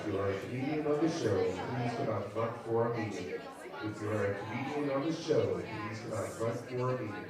If you are a comedian on the show, please come out front for a meeting. If you are a comedian on the show, please come out front for a meeting.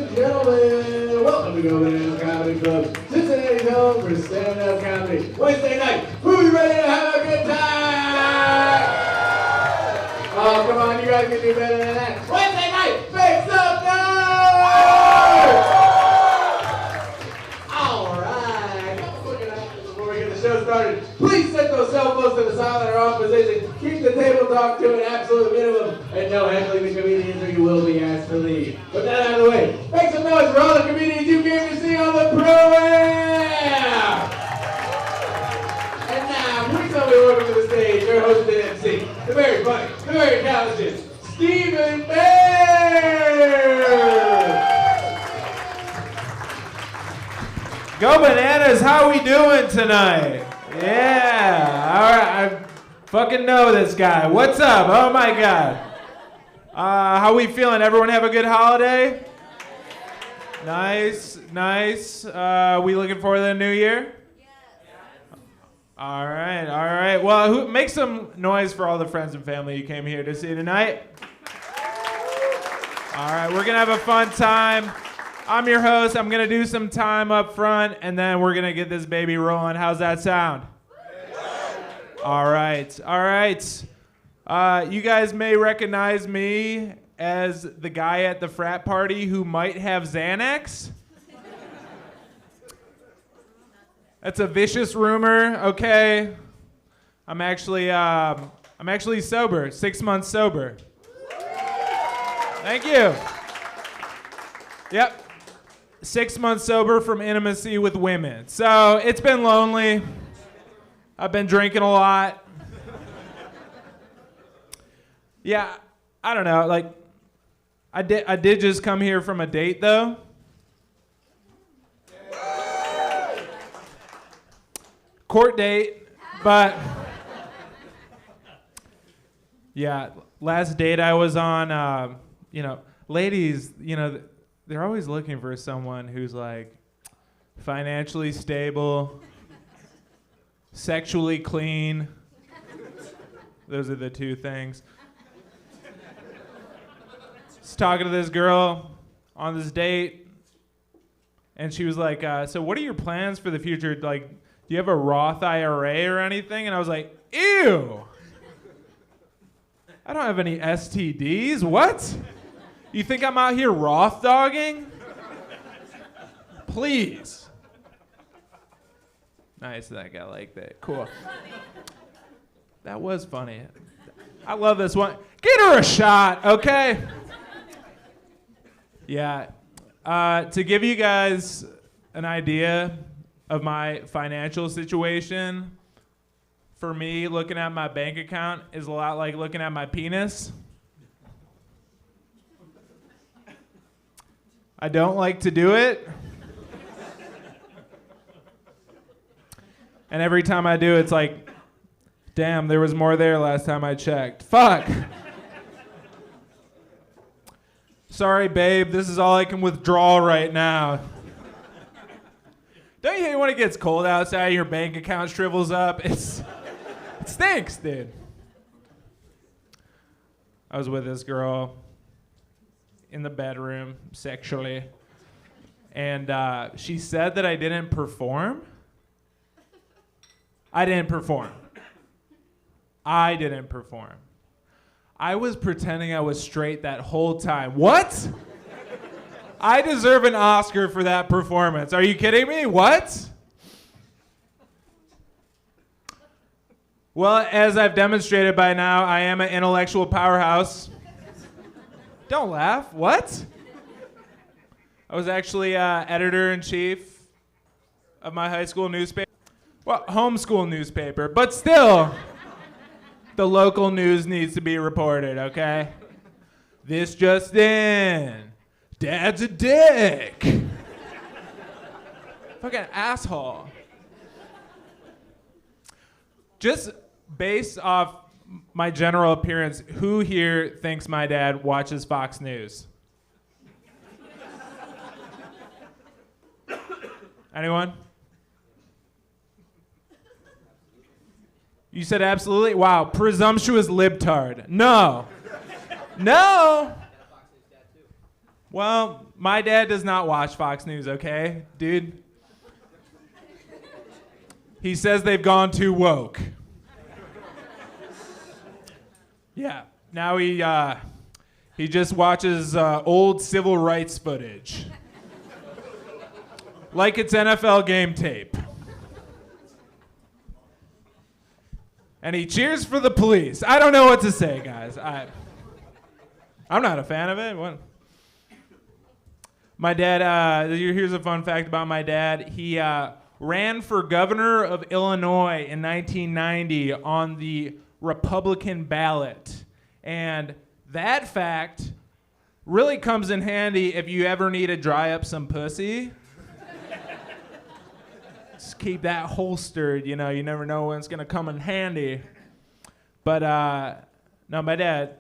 and gentlemen, welcome to Go Bananas Comedy Club, Cincinnati's home for stand-up comedy. Wednesday night, who's ready to have a good time? Oh, come on, you guys can do better than that. Wednesday night, make some noise! All right, couple quick announcements before we get the show started. Please set those cell phones to the silent or off position. Keep the table talk to an absolute minimum, and no heckling the comedians or you will be asked to leave. With that out of the way, make some noise for all the comedians you came to see on the program! And now, please help me welcome to the stage your host and MC, the very funny, the very talented, Stephen Bear! Go Bananas, how we doing tonight? Yeah, all right, I fucking know this guy. What's up? Oh my God. How we feeling? Everyone have a good holiday? Nice. We looking forward to the new year? All right. Well, make some noise for all the friends and family you came here to see tonight. All right, we're gonna have a fun time. I'm your host. I'm gonna do some time up front, and then we're gonna get this baby rolling. How's that sound? All right. You guys may recognize me as the guy at the frat party who might have Xanax. That's a vicious rumor, okay? I'm actually sober, 6 months sober. Thank you. Yep. 6 months sober from intimacy with women. So it's been lonely. I've been drinking a lot. Yeah, I don't know. Like, I did just come here from a date though. Court date, but yeah, last date I was on, ladies, they're always looking for someone who's like financially stable, sexually clean. Those are the two things. Just talking to this girl on this date, and she was like, so what are your plans for the future? Like, do you have a Roth IRA or anything? And I was like, ew. I don't have any STDs. What? You think I'm out here Roth dogging? Please. Nice, that guy liked that. Cool. That was funny. I love this one. Get her a shot, okay? Yeah. To give you guys an idea of my financial situation, for me, looking at my bank account is a lot like looking at my penis. I don't like to do it. And every time I do, it's like, damn, there was more there last time I checked. Fuck. Sorry, babe, this is all I can withdraw right now. Don't you hate when it gets cold outside and your bank account shrivels up? It stinks, dude. I was with this girl in the bedroom sexually, and she said that I didn't perform. I didn't perform. I was pretending I was straight that whole time. What? I deserve an Oscar for that performance. Are you kidding me? What? Well, as I've demonstrated by now, I am an intellectual powerhouse. Don't laugh. What? I was actually editor-in-chief of my high school newspaper. Well, homeschool newspaper, but still, the local news needs to be reported, okay? This just in. Dad's a dick. Fucking asshole. Just based off my general appearance, who here thinks my dad watches Fox News? Anyone? You said absolutely? Wow, presumptuous libtard. No. Well, my dad does not watch Fox News, okay, dude? He says they've gone too woke. Yeah, now he just watches old civil rights footage. Like it's NFL game tape. And he cheers for the police. I don't know what to say, guys. I'm not a fan of it. What? My dad, here's a fun fact about my dad. He ran for governor of Illinois in 1990 on the Republican ballot. And that fact really comes in handy if you ever need to dry up some pussy. Just keep that holstered, you never know when it's going to come in handy. But, no, my dad,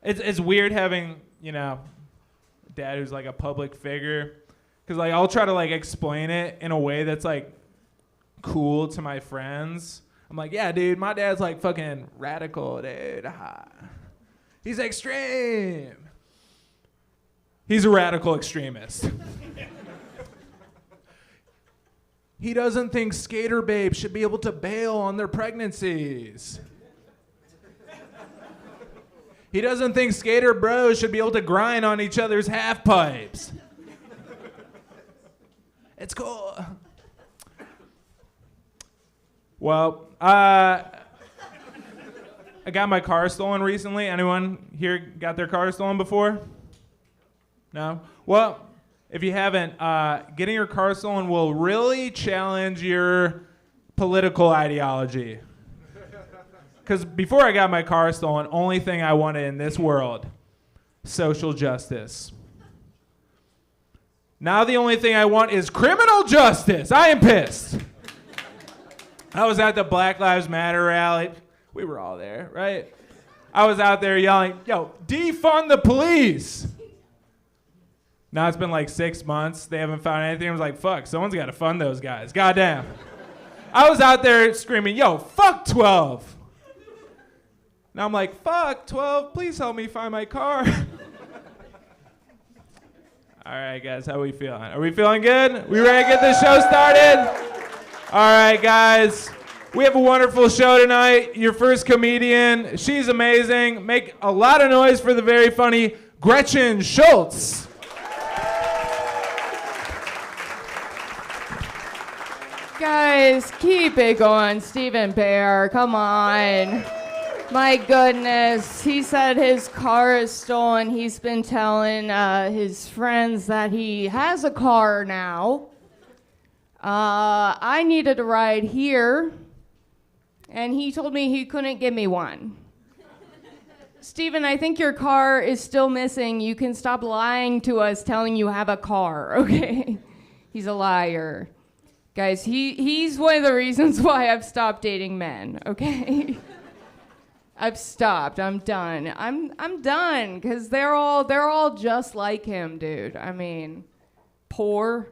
it's weird having, dad who's like a public figure. Because, like, I'll try to, like, explain it in a way that's, like, cool to my friends. I'm like, yeah, dude, my dad's, like, fucking radical, dude. He's extreme. He's a radical extremist. He doesn't think skater babes should be able to bail on their pregnancies. He doesn't think skater bros should be able to grind on each other's half pipes. It's cool. Well, I got my car stolen recently. Anyone here got their car stolen before? No? Well, if you haven't, getting your car stolen will really challenge your political ideology. Because before I got my car stolen, only thing I wanted in this world, social justice. Now the only thing I want is criminal justice. I am pissed. I was at the Black Lives Matter rally. We were all there, right? I was out there yelling, yo, defund the police. Now it's been like 6 months. They haven't found anything. I was like, fuck, someone's got to fund those guys. Goddamn. I was out there screaming, yo, fuck 12. Now I'm like, fuck 12, please help me find my car. All right, guys, how are we feeling? Are we feeling good? We ready to get this show started? All right, guys. We have a wonderful show tonight. Your first comedian, she's amazing. Make a lot of noise for the very funny Gretchen Schultz. Guys, keep it going. Stephen Bear, come on. My goodness, he said his car is stolen. He's been telling his friends that he has a car now. I needed a ride here, and he told me he couldn't give me one. Stephen, I think your car is still missing. You can stop lying to us telling you have a car, okay? He's a liar. Guys, he's one of the reasons why I've stopped dating men, okay? I've stopped. I'm done. I'm done because they're all just like him, dude. I mean, poor.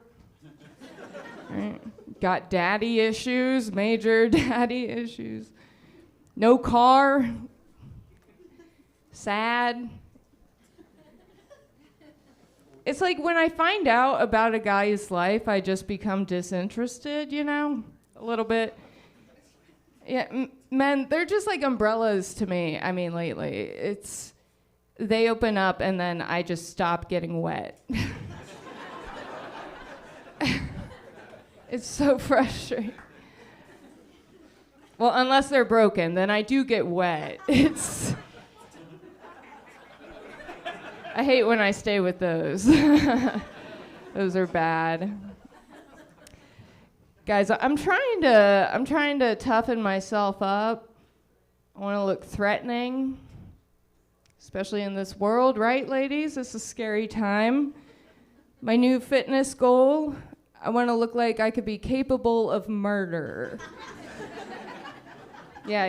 Right? Got daddy issues, major daddy issues. No car. Sad. It's like when I find out about a guy's life, I just become disinterested, a little bit. Yeah, men, they're just like umbrellas to me. I mean, lately, they open up and then I just stop getting wet. It's so frustrating. Well, unless they're broken, then I do get wet. I hate when I stay with those. Those are bad. Guys, I'm trying to toughen myself up. I want to look threatening, especially in this world, right, ladies? It's a scary time. My new fitness goal, I want to look like I could be capable of murder. Yeah.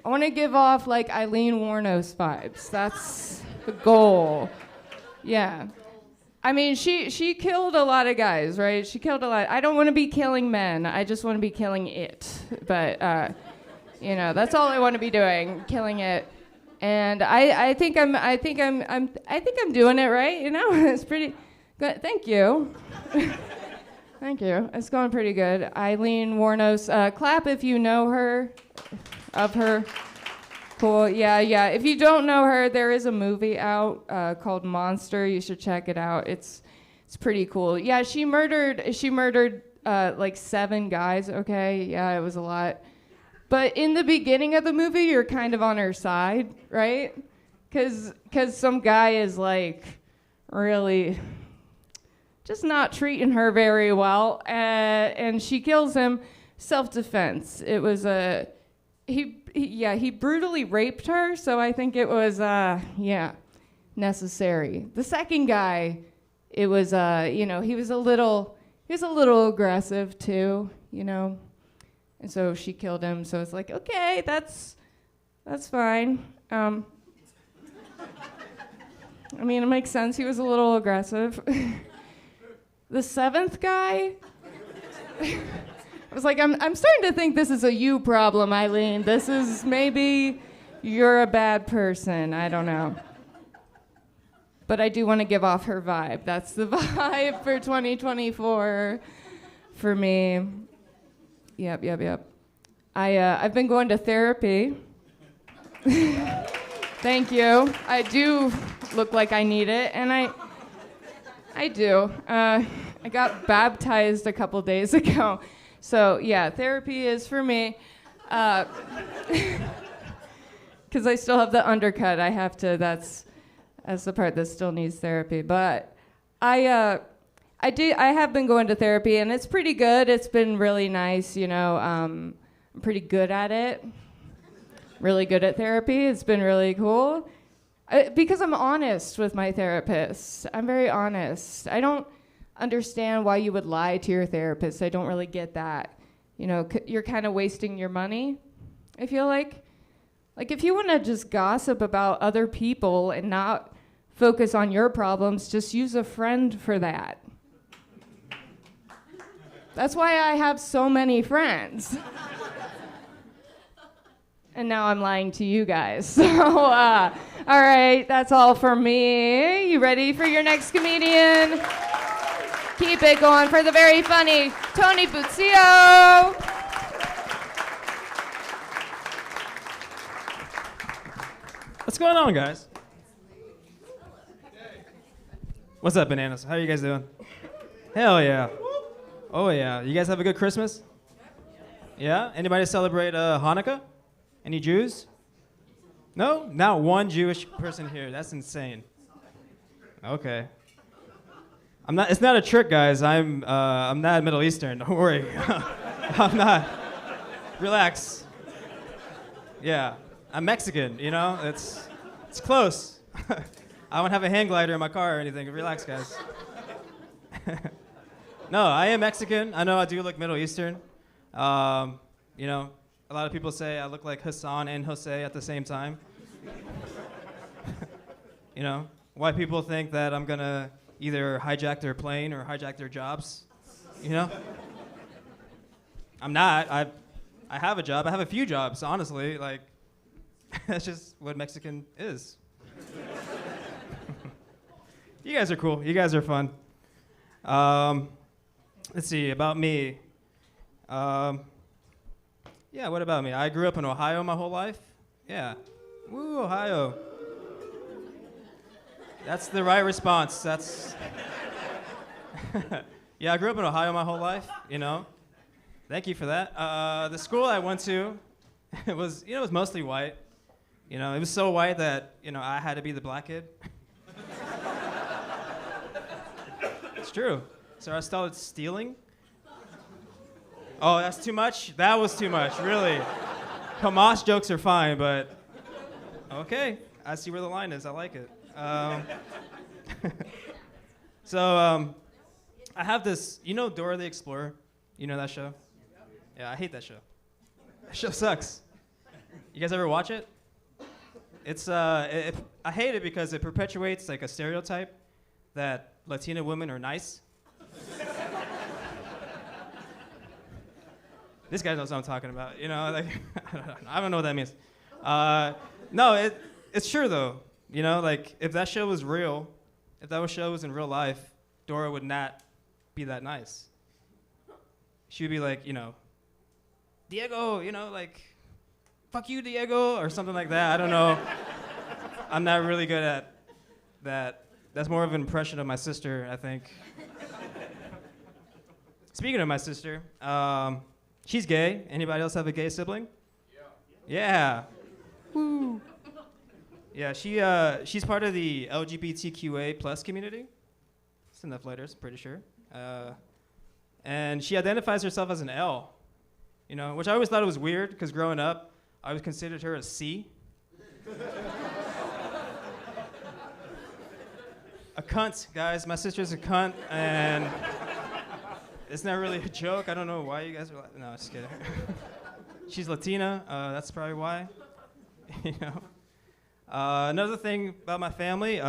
I want to give off like Eileen Wuornos vibes. That's the goal. Yeah. I mean, she killed a lot of guys, right? She killed a lot. I don't want to be killing men. I just want to be killing it. But, that's all I want to be doing, killing it. And I think I'm doing it right. You know, it's pretty good. Thank you. Thank you. It's going pretty good. Eileen Warnos, clap if you know her, of her. Cool. Yeah. If you don't know her, there is a movie out called Monster. You should check it out. It's pretty cool. Yeah, she murdered like 7 guys. Okay. Yeah, it was a lot. But in the beginning of the movie, you're kind of on her side, right? Because some guy is like really just not treating her very well, and she kills him. Self-defense. It was he brutally raped her, so I think it was necessary. The second guy, it was he was a little aggressive too, you know. And so she killed him, so it's like, okay, that's fine. I mean, it makes sense. He was a little aggressive. The 7th guy, I was like, I'm starting to think this is a you problem, Eileen. This is maybe you're a bad person. I don't know. But I do want to give off her vibe. That's the vibe for 2024 for me. Yep. I've been going to therapy. Thank you. I do look like I need it, and I do. I got baptized a couple days ago. So yeah, therapy is for me. Because I still have the undercut. I have to, that's the part that still needs therapy. But I have been going to therapy, and it's pretty good. It's been really nice, you know. I'm pretty good at it. Really good at therapy. It's been really cool. Because I'm honest with my therapist. I'm very honest. I don't understand why you would lie to your therapist. I don't really get that. You know, you're kind of wasting your money, I feel like. Like, if you want to just gossip about other people and not focus on your problems, just use a friend for that. That's why I have so many friends. And now I'm lying to you guys. So, all right, that's all for me. You ready for your next comedian? Keep it going for the very funny Tony Buzzio. What's going on, guys? What's up, bananas? How are you guys doing? Hell yeah. Oh yeah. You guys have a good Christmas? Yeah? Anybody celebrate Hanukkah? Any Jews? No? Not one Jewish person here. That's insane. Okay. It's not a trick, guys. I'm not Middle Eastern. Don't worry. I'm not. Relax. Yeah. I'm Mexican, you know? It's close. I don't have a hang glider in my car or anything. Relax, guys. No, I am Mexican. I know I do look Middle Eastern. You know, a lot of people say I look like Hassan and Jose at the same time. You know, white people think that I'm gonna either hijack their plane or hijack their jobs. You know? I'm not. I have a job. I have a few jobs, honestly. Like, that's just what Mexican is. You guys are cool. You guys are fun. Let's see, about me. Yeah, what about me? I grew up in Ohio my whole life. Yeah. Woo, Ohio. That's the right response. That's... Yeah, I grew up in Ohio my whole life, you know. Thank you for that. The school I went to, it was mostly white. You know, it was so white that, you know, I had to be the black kid. It's true. So I started stealing. Oh, that's too much? That was too much, really. Hamas jokes are fine, but okay. I see where the line is. I like it. So I have this, you know Dora the Explorer? You know that show? Yeah, I hate that show. That show sucks. You guys ever watch it? It's I hate it because it perpetuates like a stereotype that Latina women are nice. This guy knows what I'm talking about. You know, like I don't know what that means. No, it's true though. You know, like if that show was real, if that show was in real life, Dora would not be that nice. She would be like, you know, Diego, you know, like, fuck you, Diego, or something like that. I don't know. I'm not really good at that. That's more of an impression of my sister, I think. Speaking of my sister, she's gay. Anybody else have a gay sibling? Yeah. Woo. Yeah, she's part of the LGBTQA plus community. It's enough letters, pretty sure. And she identifies herself as an L, you know, which I always thought it was weird because growing up, I always considered her a C. A cunt, guys. My sister's a cunt, and it's not really a joke. I don't know why you guys are like, no, just kidding. She's Latina. That's probably why. You know. Another thing about my family,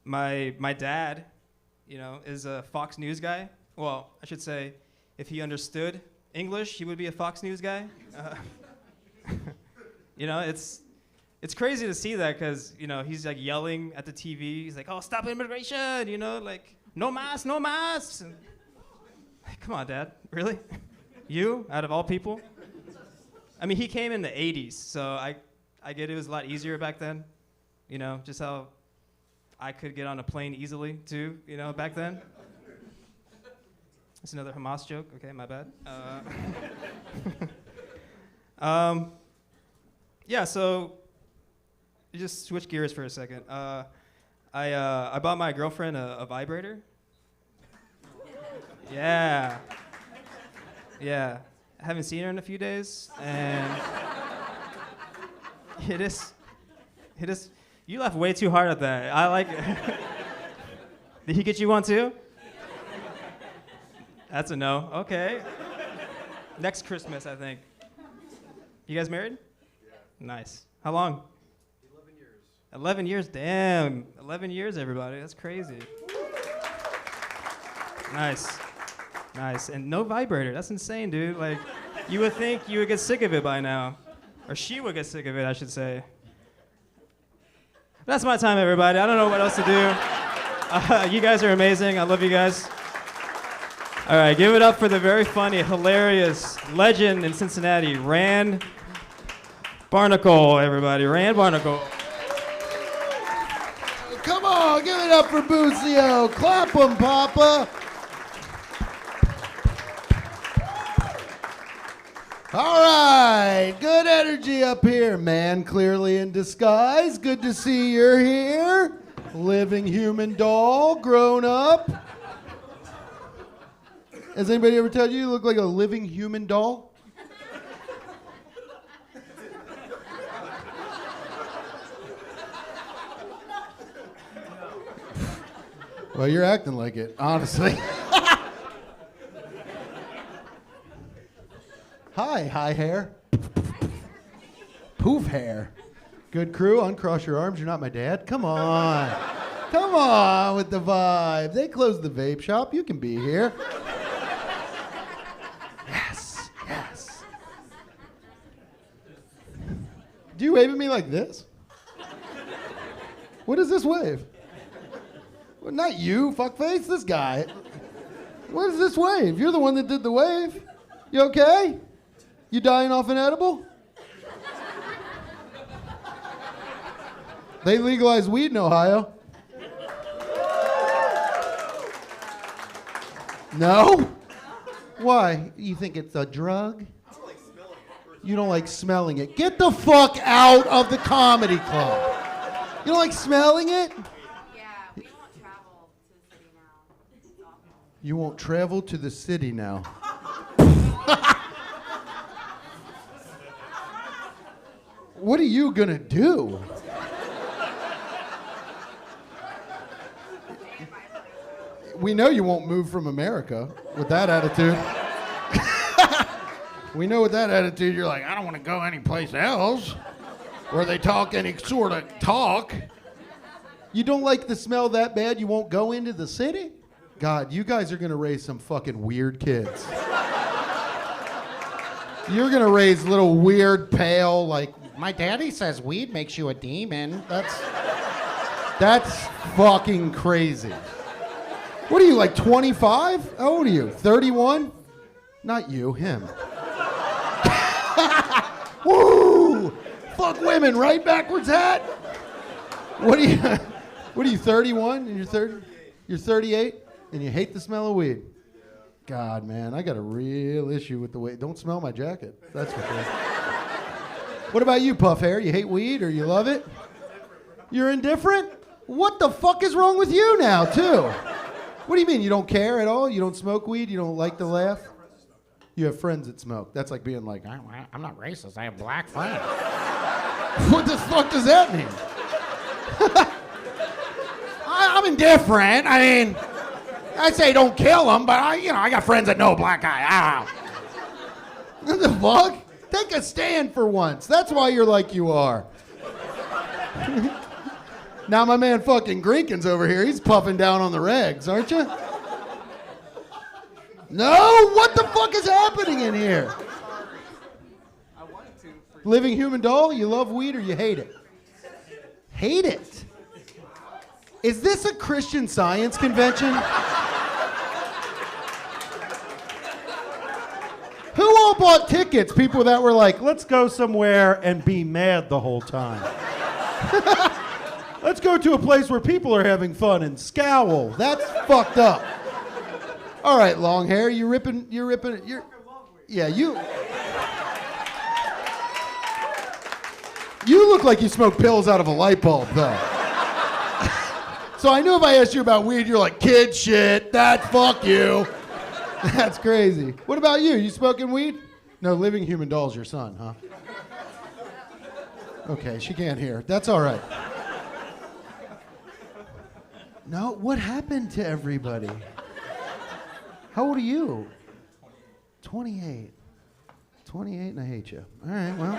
my dad, you know, is a Fox News guy. Well, I should say, if he understood English, he would be a Fox News guy. You know, it's crazy to see that because, you know, he's like yelling at the TV. He's like, oh, stop immigration, you know, like, no masks, no masks. And, like, come on, Dad, really? You, out of all people? I mean, he came in the 80s, so I get it was a lot easier back then. You know, just how I could get on a plane easily, too, you know, back then. That's another Hamas joke. Okay, my bad. Yeah, so just switch gears for a second. I bought my girlfriend a vibrator. Yeah. Yeah. I haven't seen her in a few days, and it is. You laugh way too hard at that. I like it. Did he get you one too? That's a no. Okay. Next Christmas, I think. You guys married? Yeah. Nice. How long? 11 years. 11 years? Damn. 11 years, everybody. That's crazy. Nice. Nice. And no vibrator. That's insane, dude. Like, you would think you would get sick of it by now. Or she would get sick of it, I should say. That's my time, everybody. I don't know what else to do. You guys are amazing. I love you guys. All right, give it up for the very funny, hilarious legend in Cincinnati, Rand Barnacle, everybody. Rand Barnacle. Come on, give it up for Bucio. Clap him, Papa. All right, good energy up here, man. Clearly in disguise. Good to see you're here. Living human doll, grown up. Has anybody ever told you look like a living human doll? Well, you're acting like it, honestly. Hi, high hair. Poof hair. Good crew, uncross your arms, you're not my dad. Come on. Come on with the vibe. They closed the vape shop, you can be here. Yes, yes. Do you wave at me like this? What is this wave? Well, not you, fuckface, this guy. What is this wave? You're the one that did the wave. You okay? You dying off an edible? They legalized weed in Ohio. No? Why? You think it's a drug? I don't like smelling it. You don't like smelling it. Get the fuck out of the comedy club. You don't like smelling it? Yeah, we won't travel to the city now. It's awful. You won't travel to the city now. What are you gonna do? We know you won't move from America with that attitude. We know with that attitude, you're like, I don't want to go anyplace else where they talk any sort of talk. You don't like the smell that bad, you won't go into the city? God, you guys are going to raise some fucking weird kids. You're going to raise little weird, pale, like My daddy says weed makes you a demon. That's fucking crazy. What are you, like 25? How old are you? 31? Not you, him. Woo! Fuck women, right? Backwards hat. What are you, 31 and you're 30? You're 38 and you hate the smell of weed. God, man, I got a real issue with the way. Don't smell my jacket. That's for sure. What about you, Puff Hair? You hate weed or you love it? You're indifferent? What the fuck is wrong with you now, too? What do you mean? You don't care at all? You don't smoke weed? You don't like to laugh? You have friends that smoke. That's like being like, I'm not racist. I have black friends. What the fuck does that mean? I'm indifferent. I mean, I say don't kill them, but I got friends that know a black guy. What the fuck? Take a stand for once. That's why you're like you are. Now my man fucking Grinkin's over here. He's puffing down on the regs, aren't you? No? What the fuck is happening in here? Living Human Doll, you love weed or you hate it? Hate it? Is this a Christian Science convention? Who all bought tickets? People that were like, let's go somewhere and be mad the whole time. Let's go to a place where people are having fun and scowl. That's fucked up. All right, long hair, you're ripping, yeah, you look like you smoke pills out of a light bulb, though. So I knew if I asked you about weed, you're like, kid shit, fuck you. That's crazy. What about you? You smoking weed? No, Living Human Doll's your son, huh? Okay, she can't hear. That's all right. No, what happened to everybody? How old are you? 28. 28 and I hate you. All right, well.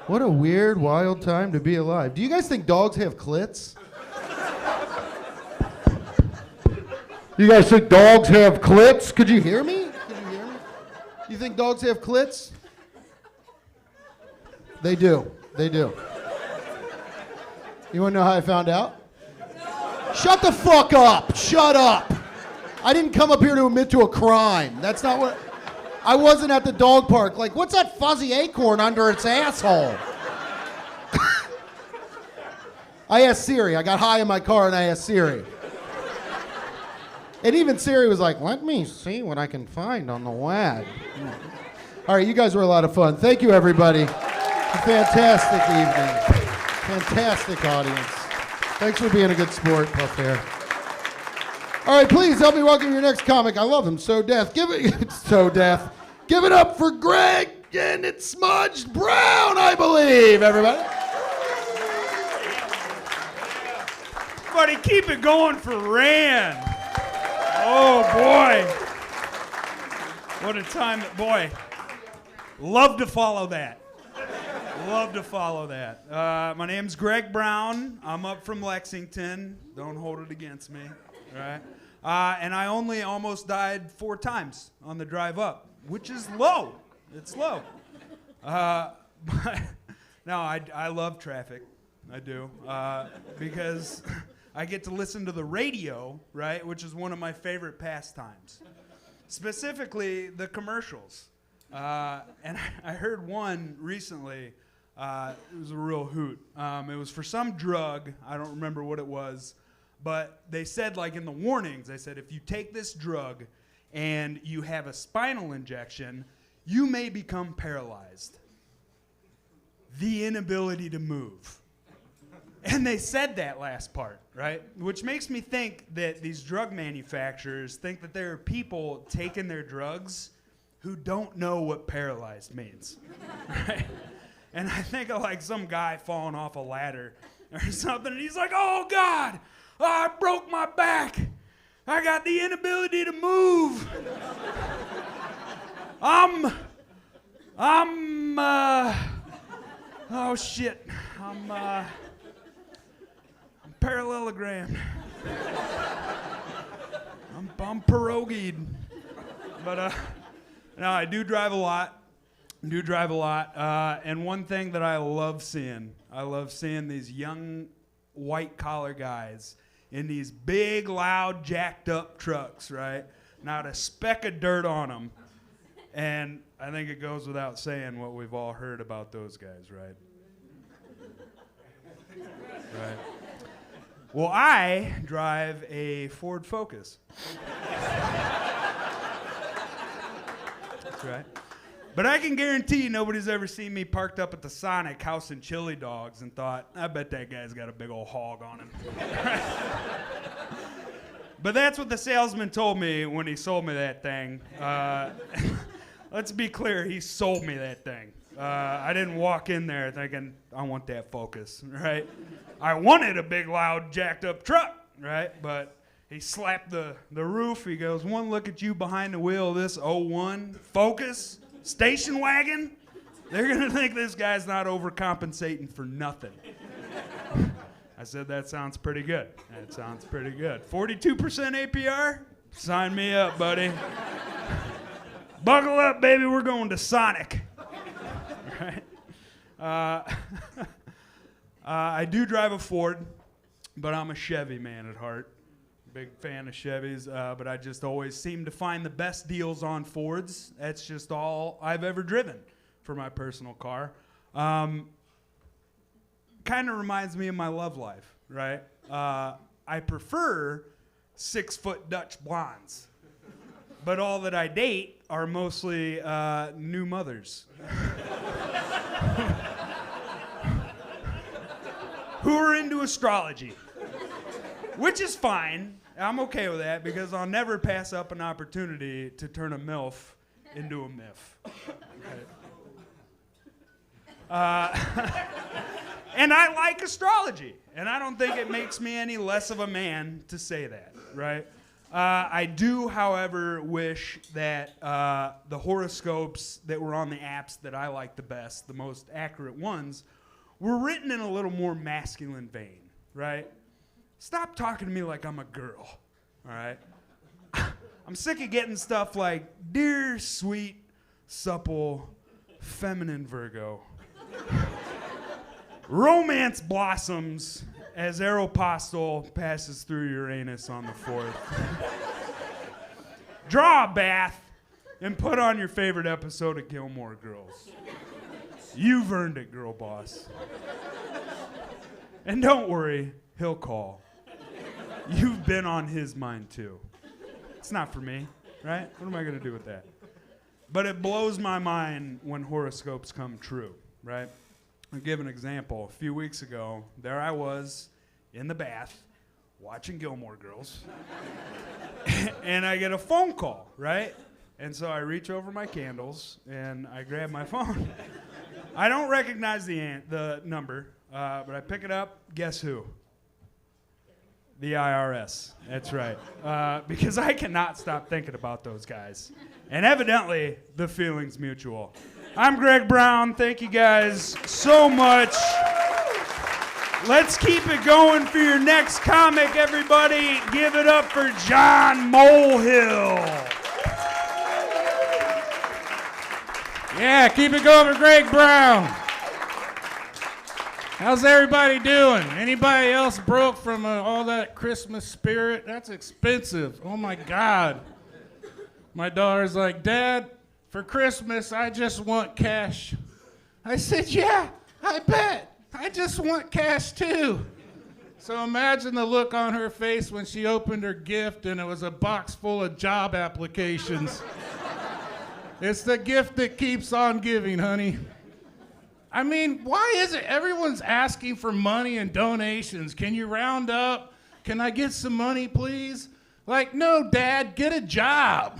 What a weird, wild time to be alive. Do you guys think dogs have clits? You guys think dogs have clits? Could you hear me? You think dogs have clits? They do. They do. You want to know how I found out? Shut the fuck up. Shut up. I didn't come up here to admit to a crime. That's not what... I wasn't at the dog park. Like, what's that fuzzy acorn under its asshole? I asked Siri. I got high in my car and I asked Siri. And even Siri was like, let me see what I can find on the web. All right, you guys were a lot of fun. Thank you, everybody. A fantastic evening. Fantastic audience. Thanks for being a good sport, Puff Hair. All right, please help me welcome your next comic. I love him, So Deaf. Give it up for Greg, and it's Smudged Brown, I believe, everybody. Buddy, keep it going for Rand. Oh, boy. What a time. Boy, love to follow that. Love to follow that. My name's Greg Brown. I'm up from Lexington. Don't hold it against me. All right. And I only almost died 4 times on the drive up, which is low. It's low. But no, I love traffic. I do. Because I get to listen to the radio, right, which is one of my favorite pastimes. Specifically, the commercials. And I heard one recently. It was a real hoot. It was for some drug. I don't remember what it was. But they said, like in the warnings, they said, if you take this drug and you have a spinal injection, you may become paralyzed. The inability to move. And they said that last part, right? Which makes me think that these drug manufacturers think that there are people taking their drugs who don't know what paralyzed means, right? And I think of like some guy falling off a ladder or something, and he's like, oh, God, I broke my back. I got the inability to move. Oh, shit. I'm parallelogrammed. I'm pierogied. But, no, I do drive a lot. do drive a lot. And one thing that I love seeing these young white collar guys in these big, loud, jacked up trucks, right? Not a speck of dirt on them. And I think it goes without saying what we've all heard about those guys, right? Right. Well, I drive a Ford Focus. That's right. But I can guarantee nobody's ever seen me parked up at the Sonic housing chili dogs and thought, I bet that guy's got a big old hog on him. But that's what the salesman told me when he sold me that thing. Let's be clear, he sold me that thing. I didn't walk in there thinking, I want that Focus, right? I wanted a big, loud, jacked up truck, right? But he slapped the roof. He goes, one look at you behind the wheel of this 01 Focus station wagon. They're going to think this guy's not overcompensating for nothing. I said, that sounds pretty good. That sounds pretty good. 42% APR? Sign me up, buddy. Buckle up, baby. We're going to Sonic. Right? I do drive a Ford, but I'm a Chevy man at heart. Big fan of Chevys, but I just always seem to find the best deals on Fords. That's just all I've ever driven for my personal car. Kind of reminds me of my love life, right? I prefer 6-foot Dutch blondes, but all that I date are mostly new mothers. Who are into astrology, which is fine. I'm okay with that because I'll never pass up an opportunity to turn a MILF into a MIF. Right. And I like astrology, and I don't think it makes me any less of a man to say that, right? I do, however, wish that the horoscopes that were on the apps that I like the best, the most accurate ones, were written in a little more masculine vein, right? Stop talking to me like I'm a girl, all right? I'm sick of getting stuff like, dear, sweet, supple, feminine Virgo. Romance blossoms as Aeropostale passes through Uranus on the 4th. Draw a bath and put on your favorite episode of Gilmore Girls. You've earned it, girl boss. And don't worry, he'll call. You've been on his mind too. It's not for me, right? What am I going to do with that? But it blows my mind when horoscopes come true, right? I'll give an example. A few weeks ago, there I was in the bath watching Gilmore Girls. And I get a phone call, right? And so I reach over my candles and I grab my phone. I don't recognize the number, but I pick it up. Guess who? The IRS. That's right. Because I cannot stop thinking about those guys. And evidently, the feeling's mutual. I'm Greg Brown. Thank you guys so much. Let's keep it going for your next comic, everybody. Give it up for John Molehill. Yeah, keep it going for Greg Brown. How's everybody doing? Anybody else broke from all that Christmas spirit? That's expensive. Oh my God. My daughter's like, Dad, for Christmas, I just want cash. I said, yeah, I bet. I just want cash too. So imagine the look on her face when she opened her gift and it was a box full of job applications. It's the gift that keeps on giving, honey. I mean, why is it everyone's asking for money and donations? Can you round up? Can I get some money, please? Like, no, Dad, get a job.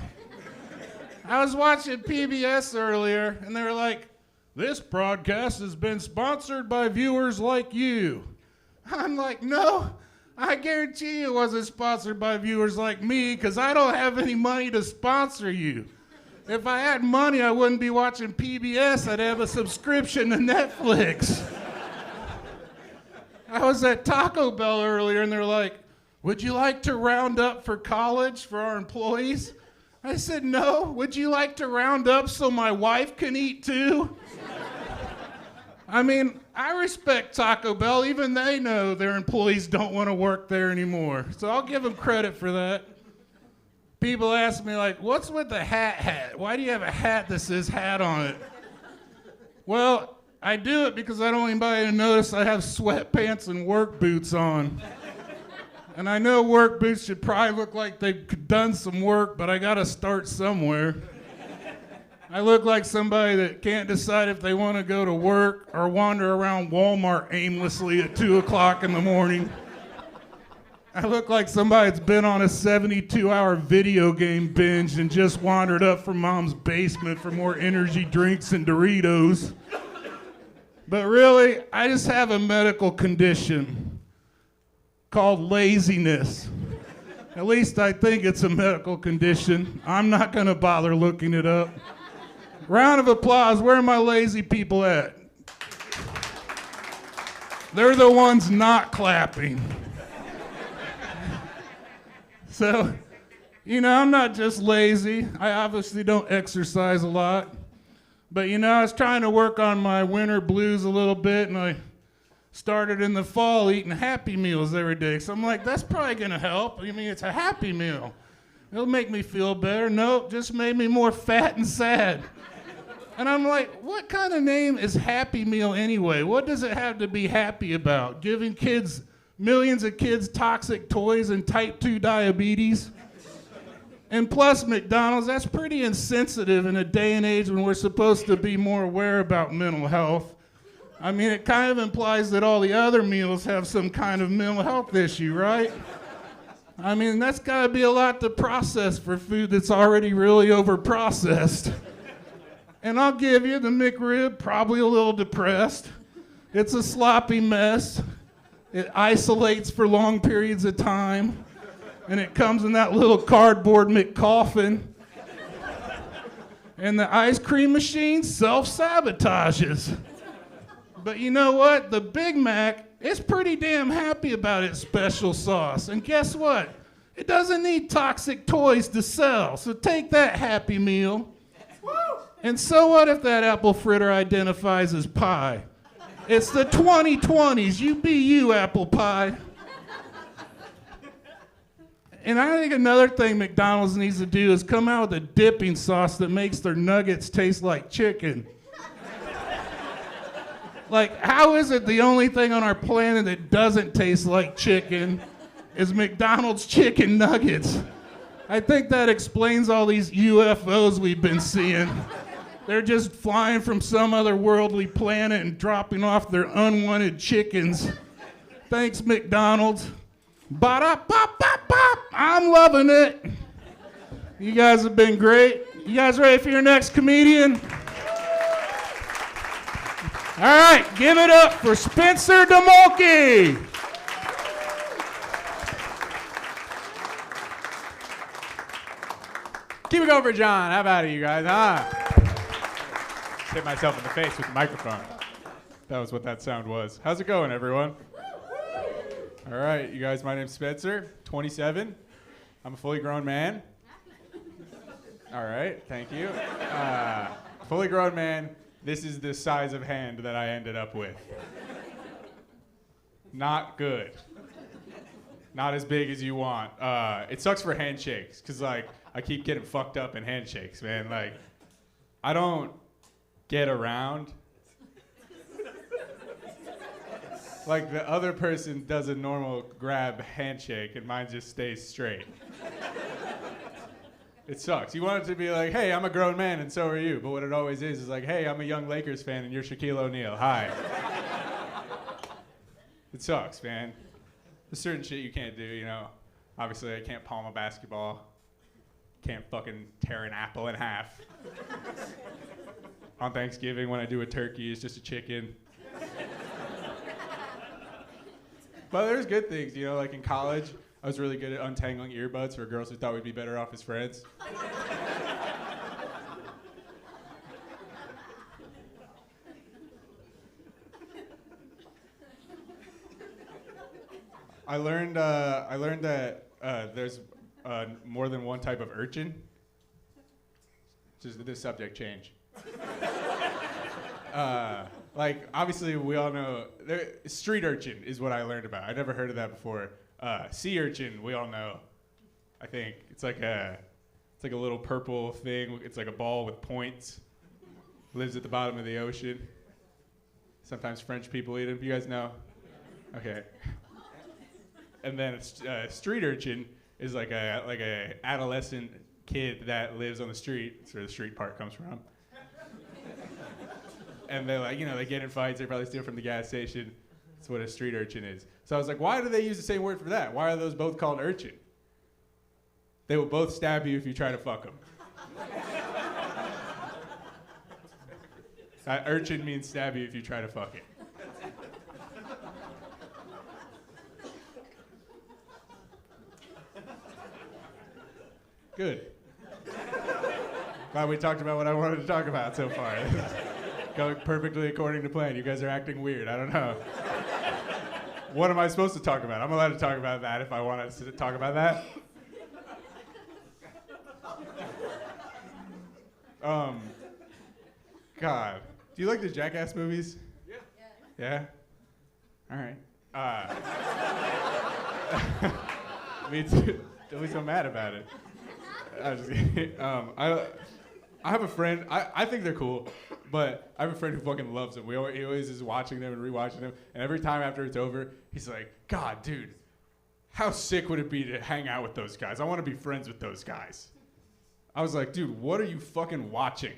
I was watching PBS earlier, and they were like, this broadcast has been sponsored by viewers like you. I'm like, no, I guarantee it wasn't sponsored by viewers like me, because I don't have any money to sponsor you. If I had money, I wouldn't be watching PBS. I'd have a subscription to Netflix. I was at Taco Bell earlier, and they're like, would you like to round up for college for our employees? I said, no. Would you like to round up so my wife can eat too? I mean, I respect Taco Bell. Even they know their employees don't want to work there anymore. So I'll give them credit for that. People ask me, like, what's with the hat? Why do you have a hat that says hat on it? Well, I do it because I don't want anybody to notice I have sweatpants and work boots on. And I know work boots should probably look like they've done some work, but I gotta start somewhere. I look like somebody that can't decide if they want to go to work or wander around Walmart aimlessly at 2 o'clock in the morning. I look like somebody that's been on a 72-hour video game binge and just wandered up from mom's basement for more energy drinks and Doritos. But really, I just have a medical condition called laziness. At least I think it's a medical condition. I'm not gonna bother looking it up. Round of applause, where are my lazy people at? They're the ones not clapping. So, you know, I'm not just lazy. I obviously don't exercise a lot. But you know, I was trying to work on my winter blues a little bit, and I started in the fall eating Happy Meals every day. So I'm like, that's probably gonna help. I mean, it's a Happy Meal. It'll make me feel better. Nope, just made me more fat and sad. And I'm like, what kind of name is Happy Meal anyway? What does it have to be happy about? Giving kids, millions of kids, toxic toys and type 2 diabetes? And plus, McDonald's, that's pretty insensitive in a day and age when we're supposed to be more aware about mental health. I mean, it kind of implies that all the other meals have some kind of mental health issue, right? I mean, that's gotta be a lot to process for food that's already really over-processed. And I'll give you, the McRib, probably a little depressed. It's a sloppy mess. It isolates for long periods of time. And it comes in that little cardboard McCoffin. And the ice cream machine self-sabotages. But you know what? The Big Mac is pretty damn happy about its special sauce. And guess what? It doesn't need toxic toys to sell. So take that Happy Meal. And so what if that apple fritter identifies as pie? It's the 2020s. You be you, apple pie. And I think another thing McDonald's needs to do is come out with a dipping sauce that makes their nuggets taste like chicken. Like, how is it the only thing on our planet that doesn't taste like chicken is McDonald's chicken nuggets? I think that explains all these UFOs we've been seeing. They're just flying from some other worldly planet and dropping off their unwanted chickens. Thanks, McDonald's. Ba-da-bop-bop-bop. I'm loving it. You guys have been great. You guys ready for your next comedian? All right, give it up for Spencer DeMolke. Keep it going for John. How about it, you guys, huh? Hit myself in the face with the microphone. That was what that sound was. How's it going, everyone? All right, you guys, my name's Spencer, 27. I'm a fully grown man. All right, thank you. Fully grown man. This is the size of hand that I ended up with. Not good. Not as big as you want. It sucks for handshakes, because, like, I keep getting fucked up in handshakes, man. Like, I don't get around. Like, the other person does a normal grab handshake, and mine just stays straight. It sucks. You want it to be like, hey, I'm a grown man, and so are you. But what it always is like, hey, I'm a young Lakers fan, and you're Shaquille O'Neal. Hi. It sucks, man. There's certain shit you can't do, you know. Obviously, I can't palm a basketball. Can't fucking tear an apple in half. On Thanksgiving, when I do a turkey, it's just a chicken. But there's good things, you know, like in college, I was really good at untangling earbuds for girls who thought we'd be better off as friends. I learned that there's more than one type of urchin. Just the subject change. Like, obviously, we all know, street urchin is what I learned about. I never heard of that before. Sea urchin, we all know. I think it's like a little purple thing. It's like a ball with points. Lives at the bottom of the ocean. Sometimes French people eat them. You guys know? Okay. And then street urchin is like a adolescent kid that lives on the street. That's where the street part comes from. And they're like, they get in fights. They probably steal from the gas station. That's what a street urchin is. So I was like, why do they use the same word for that? Why are those both called urchin? They will both stab you if you try to fuck them. Urchin means stab you if you try to fuck it. Good. Glad we talked about what I wanted to talk about so far. Going perfectly according to plan. You guys are acting weird. I don't know. What am I supposed to talk about? I'm allowed to talk about that if I wanted to talk about that. God. Do you like the Jackass movies? Yeah? All right. Me too. Don't be so mad about it. I was just kidding. I have a friend. I think they're cool, but I have a friend who fucking loves them. He always is watching them and rewatching them, and every time after it's over, he's like, God, dude, how sick would it be to hang out with those guys? I want to be friends with those guys. I was like, dude, what are you fucking watching?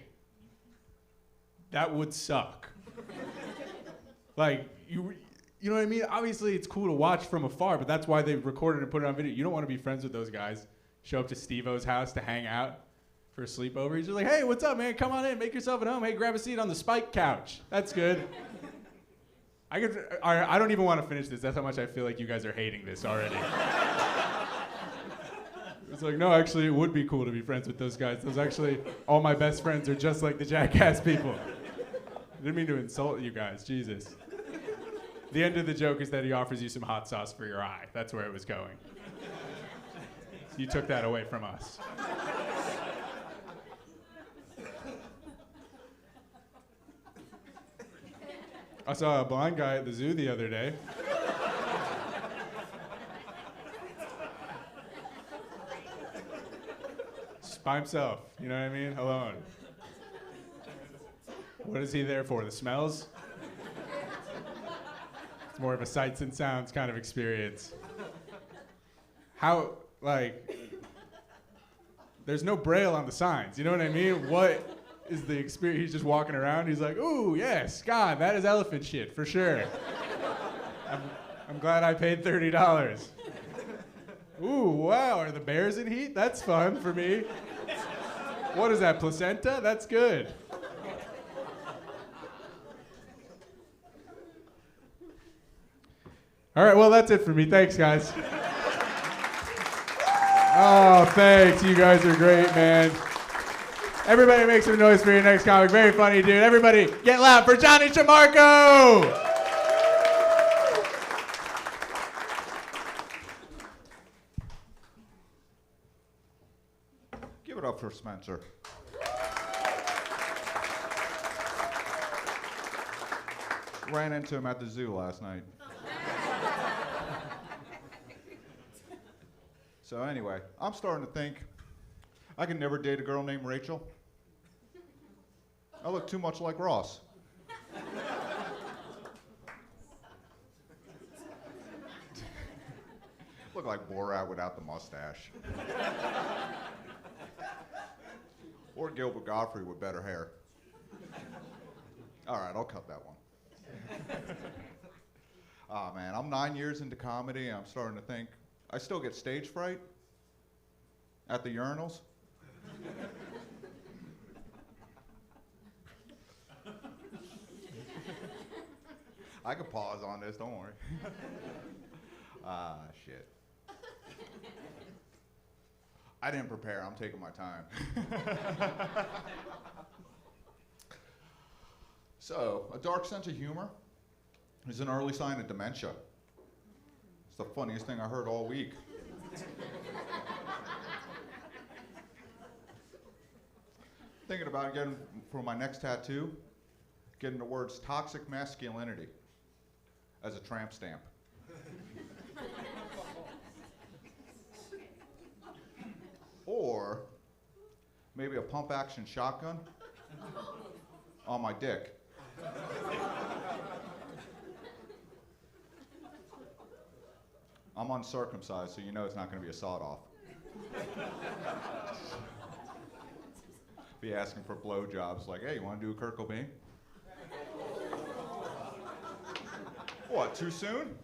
That would suck. Like, you know what I mean? Obviously, it's cool to watch from afar, but that's why they recorded and put it on video. You don't want to be friends with those guys. Show up to Steve-O's house to hang out for a sleepover. He's just like, hey, what's up, man? Come on in, make yourself at home. Hey, grab a seat on the spike couch. That's good. I don't even want to finish this. That's how much I feel like you guys are hating this already. It's like, no, actually, it would be cool to be friends with those guys. All my best friends are just like the Jackass people. I didn't mean to insult you guys, Jesus. The end of the joke is that he offers you some hot sauce for your eye. That's where it was going. You took that away from us. I saw a blind guy at the zoo the other day. Just by himself, you know what I mean? Alone. What is he there for? The smells? It's more of a sights and sounds kind of experience. How, there's no braille on the signs, you know what I mean? What is the experience? He's just walking around, he's like, ooh, yes, God, that is elephant shit, for sure. I'm glad I paid $30. Ooh, wow, are the bears in heat? That's fun for me. What is that, placenta? That's good. All right, well, that's it for me. Thanks, guys. Oh, thanks. You guys are great, man. Everybody make some noise for your next comic. Very funny, dude. Everybody get loud for Johnny Chamarko! Give it up for Spencer. Ran into him at the zoo last night. So anyway, I'm starting to think I can never date a girl named Rachel. I look too much like Ross. Look like Borat without the mustache. Or Gilbert Gottfried with better hair. All right, I'll cut that one. Oh man, I'm 9 years into comedy and I'm starting to think I still get stage fright at the urinals. I can pause on this, don't worry. Shit. I didn't prepare, I'm taking my time. So, a dark sense of humor is an early sign of dementia. It's the funniest thing I heard all week. Thinking about getting, for my next tattoo, getting the words toxic masculinity as a tramp stamp. Or maybe a pump action shotgun on my dick. I'm uncircumcised, so you know it's not going to be a sawed-off. Be asking for blowjobs, like, hey, you want to do a Kurt Cobain? What, too soon?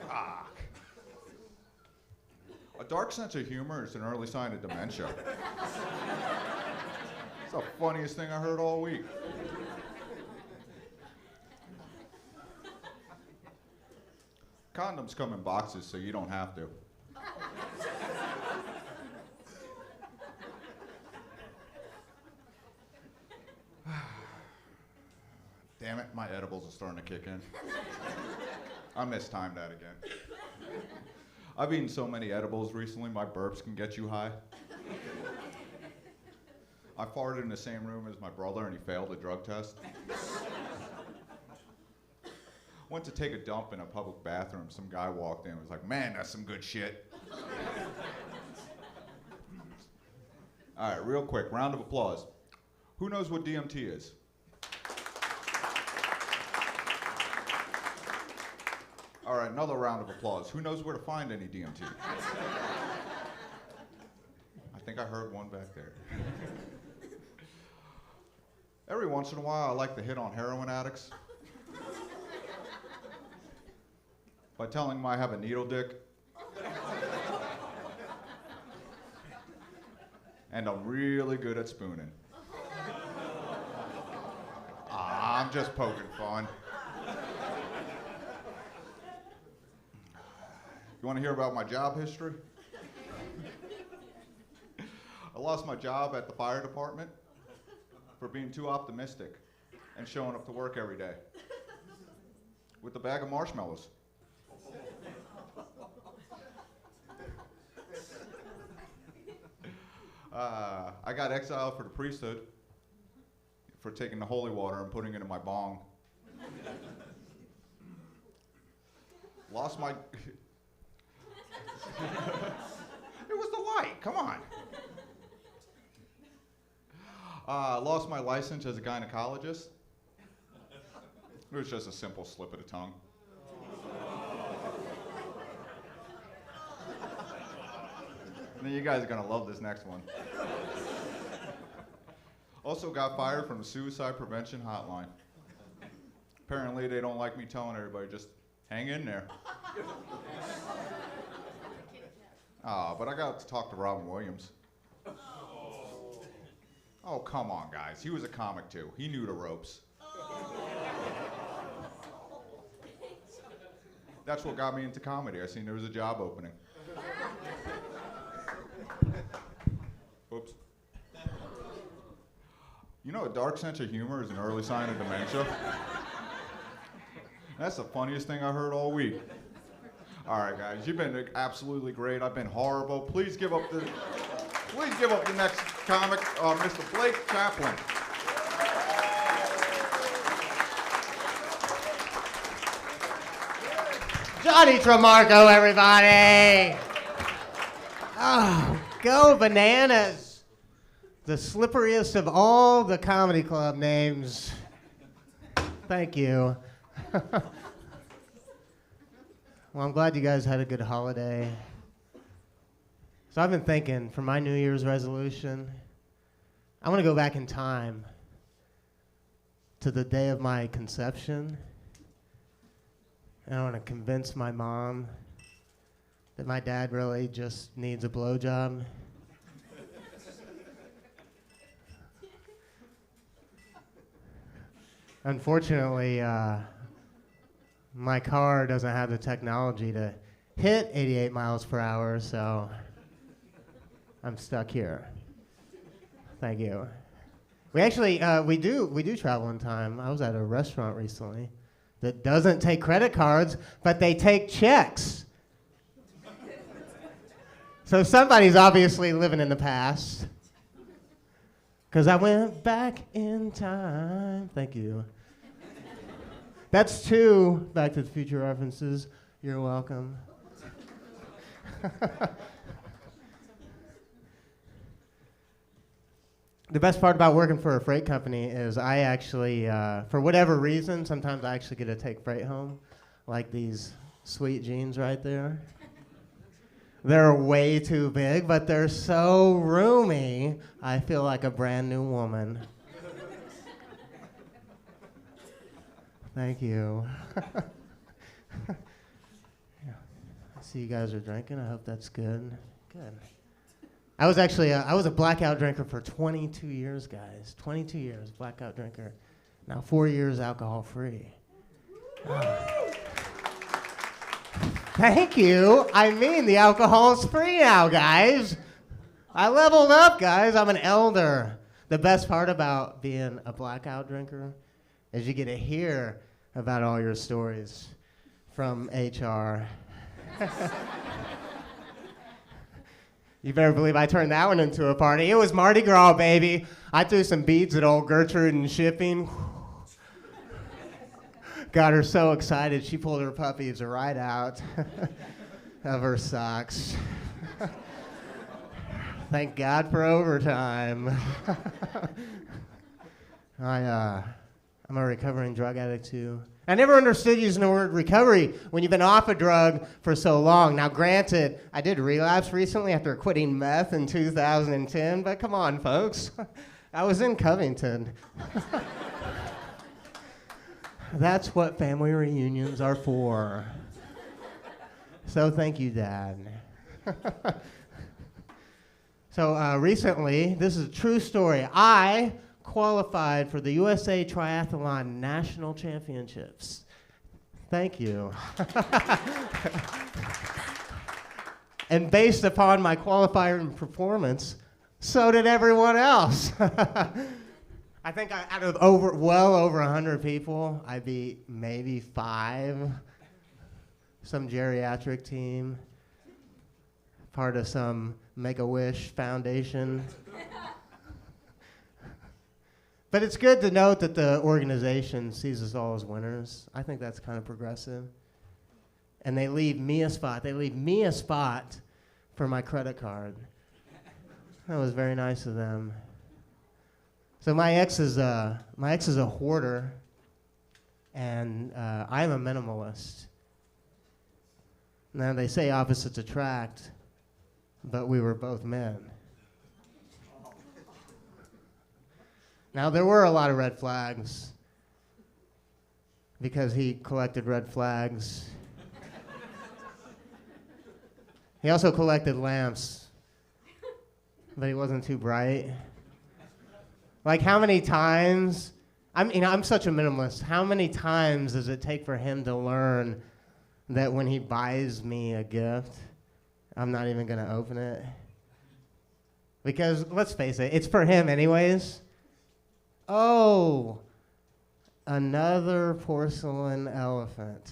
Ah. A dark sense of humor is an early sign of dementia. It's the funniest thing I heard all week. Condoms come in boxes, so you don't have to. Damn it, my edibles are starting to kick in. I mistimed that again. I've eaten so many edibles recently, my burps can get you high. I farted in the same room as my brother and he failed a drug test. Went to take a dump in a public bathroom. Some guy walked in and was like, man, that's some good shit. All right, real quick, round of applause. Who knows what DMT is? All right, another round of applause. Who knows where to find any DMT? I think I heard one back there. Every once in a while, I like to hit on heroin addicts by telling them I have a needle dick and I'm really good at spooning. I'm just poking fun. You want to hear about my job history? I lost my job at the fire department for being too optimistic and showing up to work every day with a bag of marshmallows. I got exiled for the priesthood for taking the holy water and putting it in my bong. Lost my... It was the light, come on. Lost my license as a gynecologist. It was just a simple slip of the tongue. And then you guys are gonna love this next one. Also got fired from the suicide prevention hotline. Apparently they don't like me telling everybody, just hang in there. But I got to talk to Robin Williams. Oh, come on, guys. He was a comic, too. He knew the ropes. That's what got me into comedy. I seen there was a job opening. Oops. You know, a dark sense of humor is an early sign of dementia. That's the funniest thing I heard all week. All right, guys, you've been absolutely great. I've been horrible. Please give up the next comic, Mr. Blake Chaplin. Johnny Tremarco, everybody! Oh, go Bananas! The slipperiest of all the comedy club names. Thank you. Well, I'm glad you guys had a good holiday. So I've been thinking, for my New Year's resolution, I want to go back in time to the day of my conception. And I want to convince my mom that my dad really just needs a blowjob. Unfortunately, my car doesn't have the technology to hit 88 miles per hour, so I'm stuck here. Thank you. We actually, we do travel in time. I was at a restaurant recently that doesn't take credit cards, but they take checks. So somebody's obviously living in the past. 'Cause I went back in time. Thank you. That's 2 Back to the Future references. You're welcome. The best part about working for a freight company is I actually, for whatever reason, sometimes I actually get to take freight home, like these sweet jeans right there. They're way too big, but they're so roomy, I feel like a brand new woman. Thank you. Yeah. I see you guys are drinking. I hope that's good. Good. I was actually, I was a blackout drinker for 22 years, guys. 22 years, blackout drinker. Now 4 years alcohol-free. Thank you. I mean, the alcohol's free now, guys. I leveled up, guys. I'm an elder. The best part about being a blackout drinker is you get to hear about all your stories from HR. You better believe I turned that one into a party. It was Mardi Gras, baby. I threw some beads at old Gertrude in shipping. Got her so excited, she pulled her puppies right out of her socks. Thank God for overtime. I'm a recovering drug addict, too. I never understood using the word recovery when you've been off a drug for so long. Now, granted, I did relapse recently after quitting meth in 2010, but come on, folks. I was in Covington. That's what family reunions are for. So thank you, Dad. So recently, this is a true story. I qualified for the USA Triathlon National Championships. Thank you. And based upon my qualifying performance, so did everyone else. I think out of well over 100 people, I beat maybe 5. Some geriatric team, part of some Make-A-Wish Foundation. But it's good to note that the organization sees us all as winners. I think that's kind of progressive. And they leave me a spot. They leave me a spot for my credit card. That was very nice of them. So my ex is a hoarder, and I'm a minimalist. Now they say opposites attract, but we were both men. Now there were a lot of red flags because he collected red flags. He also collected lamps, but he wasn't too bright. Like, how many times, I'm such a minimalist, how many times does it take for him to learn that when he buys me a gift, I'm not even gonna open it? Because, let's face it, it's for him anyways. Oh, another porcelain elephant.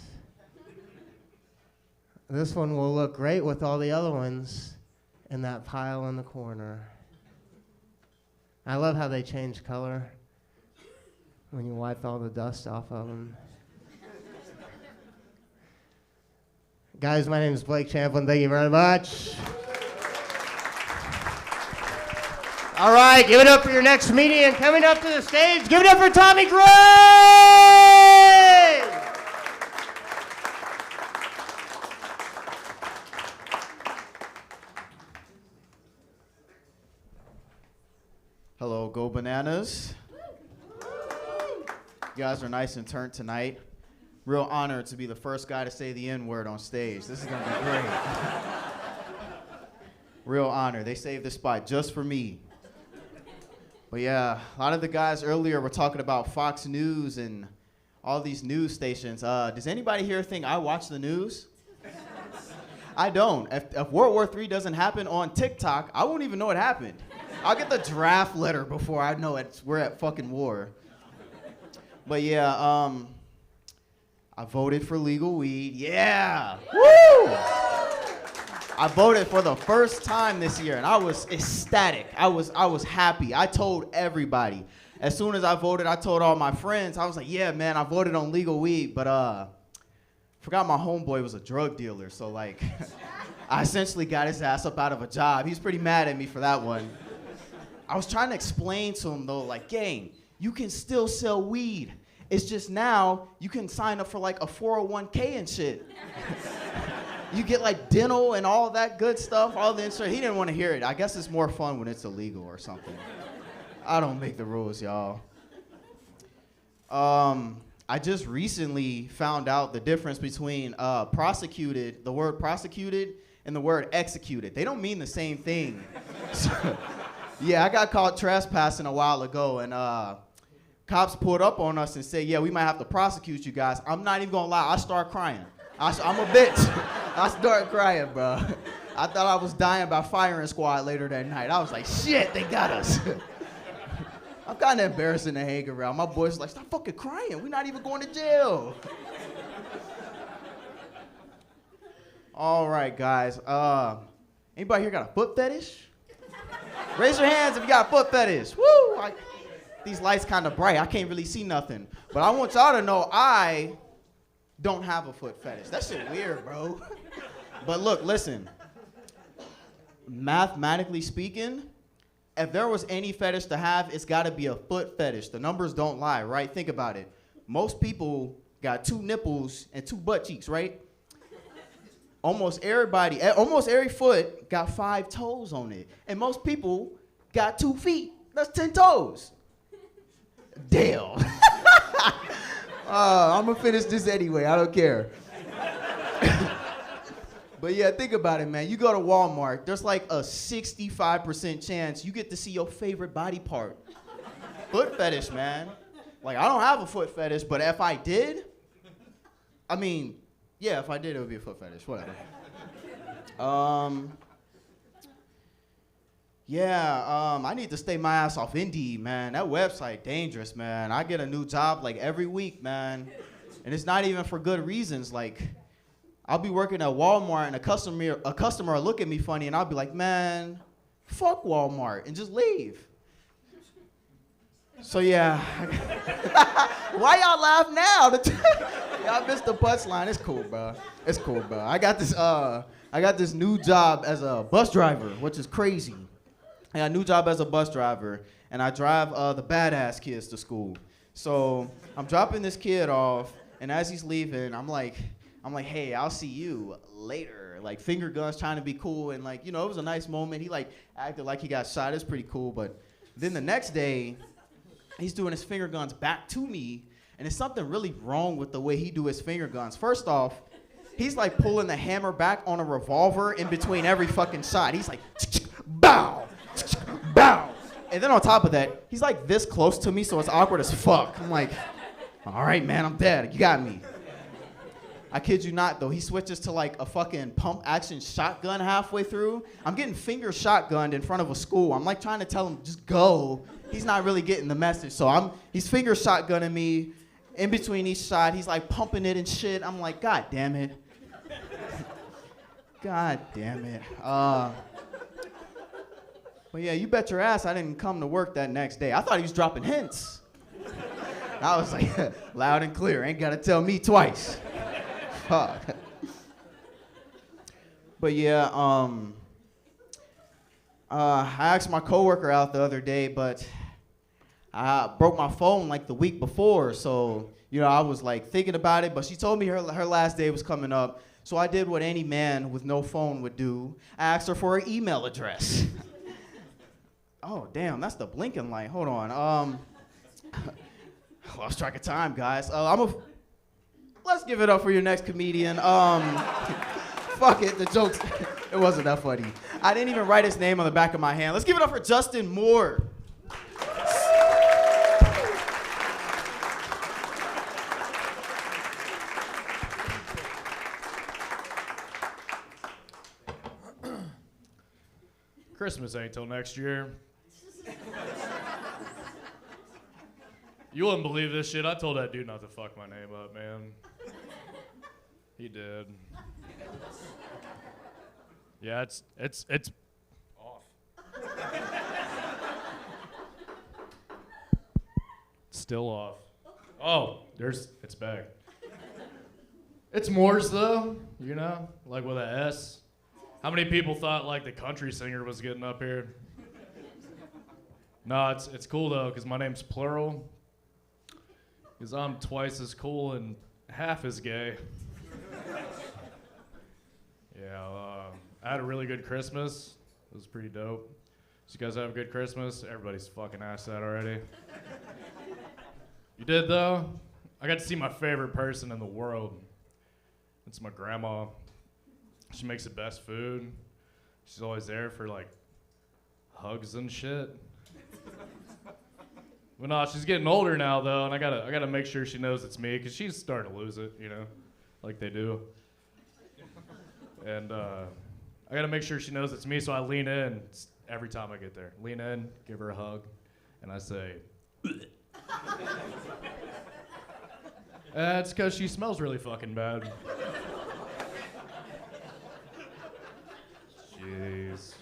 This one will look great with all the other ones in that pile in the corner. I love how they change color when you wipe all the dust off of them. Guys, my name is Blake Champlin. Thank you very much. All right, give it up for your next comedian coming up to the stage. Give it up for Tommy Gray! Hello, Go Bananas. You guys are nice and turned tonight. Real honor to be the first guy to say the N-word on stage. This is gonna be great. Real honor. They saved this spot just for me. But yeah, a lot of the guys earlier were talking about Fox News and all these news stations. Does anybody here think I watch the news? I don't. If World War III doesn't happen on TikTok, I won't even know it happened. I'll get the draft letter before I know we're at fucking war. But yeah, I voted for legal weed. Yeah! Woo! I voted for the first time this year, and I was ecstatic. I was happy. I told everybody. As soon as I voted, I told all my friends. I was like, yeah, man, I voted on legal weed, but forgot my homeboy was a drug dealer, so like, I essentially got his ass up out of a job. He's pretty mad at me for that one. I was trying to explain to him though, like, gang, you can still sell weed. It's just now you can sign up for like a 401k and shit. You get like dental and all that good stuff, all the insurance. He didn't want to hear it. I guess it's more fun when it's illegal or something. I don't make the rules, y'all. I just recently found out the difference between prosecuted, the word prosecuted, and the word executed. They don't mean the same thing. So, yeah, I got caught trespassing a while ago, and cops pulled up on us and said, yeah, we might have to prosecute you guys. I'm not even gonna lie, I start crying. I'm a bitch. I start crying, bro. I thought I was dying by firing squad later that night. I was like, shit, they got us. I'm kind of embarrassing to hang around. My boys like, stop fucking crying. We're not even going to jail. All right, guys. Anybody here got a foot fetish? Raise your hands if you got a foot fetish. Woo! These lights kind of bright. I can't really see nothing. But I want y'all to know I don't have a foot fetish. That shit weird, bro. But look, listen. Mathematically speaking, if there was any fetish to have, it's got to be a foot fetish. The numbers don't lie, right? Think about it. Most people got 2 nipples and 2 butt cheeks, right? Almost every foot got 5 toes on it. And most people got 2 feet. That's 10 toes. Damn. I'm going to finish this anyway. I don't care. But yeah, think about it, man. You go to Walmart, there's like a 65% chance you get to see your favorite body part. Foot fetish, man. Like, I don't have a foot fetish, but if I did, I mean, yeah, if I did, it would be a foot fetish, whatever. I need to stay my ass off Indeed, man. That website, dangerous, man. I get a new job like every week, man. And it's not even for good reasons. Like, I'll be working at Walmart and a customer will look at me funny and I'll be like, man, fuck Walmart, and just leave. So yeah. Why y'all laugh now? Y'all missed the punchline. It's cool, bro. It's cool, bro. I got this new job as a bus driver, which is crazy. I got a new job as a bus driver, and I drive the badass kids to school. So I'm dropping this kid off, and as he's leaving, I'm like, hey, I'll see you later. Like, finger guns, trying to be cool, and like, you know, it was a nice moment. He like acted like he got shot. It's pretty cool. But then the next day, he's doing his finger guns back to me, and there's something really wrong with the way he do his finger guns. First off, he's like pulling the hammer back on a revolver in between every fucking shot. He's like, bow, bow. And then on top of that, he's like this close to me, so it's awkward as fuck. I'm like, all right, man, I'm dead. You got me. I kid you not, though. He switches to like a fucking pump action shotgun halfway through. I'm getting finger shotgunned in front of a school. I'm like trying to tell him, just go. He's not really getting the message. So he's finger shotgunning me. In between each shot, he's like pumping it and shit. I'm like, God damn it. God damn it. But yeah, you bet your ass I didn't come to work that next day. I thought he was dropping hints. I was like, loud and clear. Ain't gotta tell me twice. Fuck. But yeah, I asked my coworker out the other day, but I broke my phone like the week before, so you know I was like thinking about it. But she told me her last day was coming up, so I did what any man with no phone would do. I asked her for her email address. Oh damn, that's the blinking light. Hold on. Lost track of time, guys. Let's give it up for your next comedian. Fuck it, the jokes. It wasn't that funny. I didn't even write his name on the back of my hand. Let's give it up for Justin Moore. Christmas ain't till next year. You wouldn't believe this shit. I told that dude not to fuck my name up, man. He did. Yeah, it's off. Still off. Oh, it's back. It's Moors though, you know, like with a S. How many people thought like the country singer was getting up here? No, it's cool though, because my name's plural. Because I'm twice as cool and half as gay. Yeah, I had a really good Christmas. It was pretty dope. Did you guys have a good Christmas? Everybody's fucking asked that already. You did though? I got to see my favorite person in the world. It's my grandma. She makes the best food. She's always there for like hugs and shit. But no, she's getting older now though, and I gotta make sure she knows it's me, cause she's starting to lose it, you know, like they do. And I gotta make sure she knows it's me, so I lean in every time I get there. Lean in, give her a hug, and I say, it's cause she smells really fucking bad. Jeez.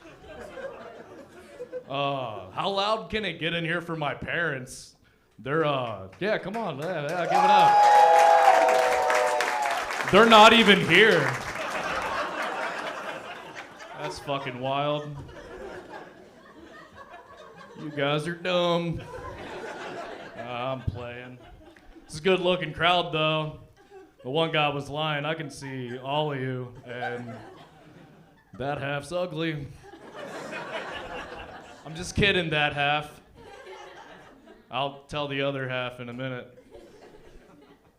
How loud can it get in here for my parents? They're, yeah, come on, yeah, give it up. They're not even here. That's fucking wild. You guys are dumb. I'm playing. It's a good looking crowd though. The one guy was lying. I can see all of you, and that half's ugly. I'm just kidding, that half. I'll tell the other half in a minute.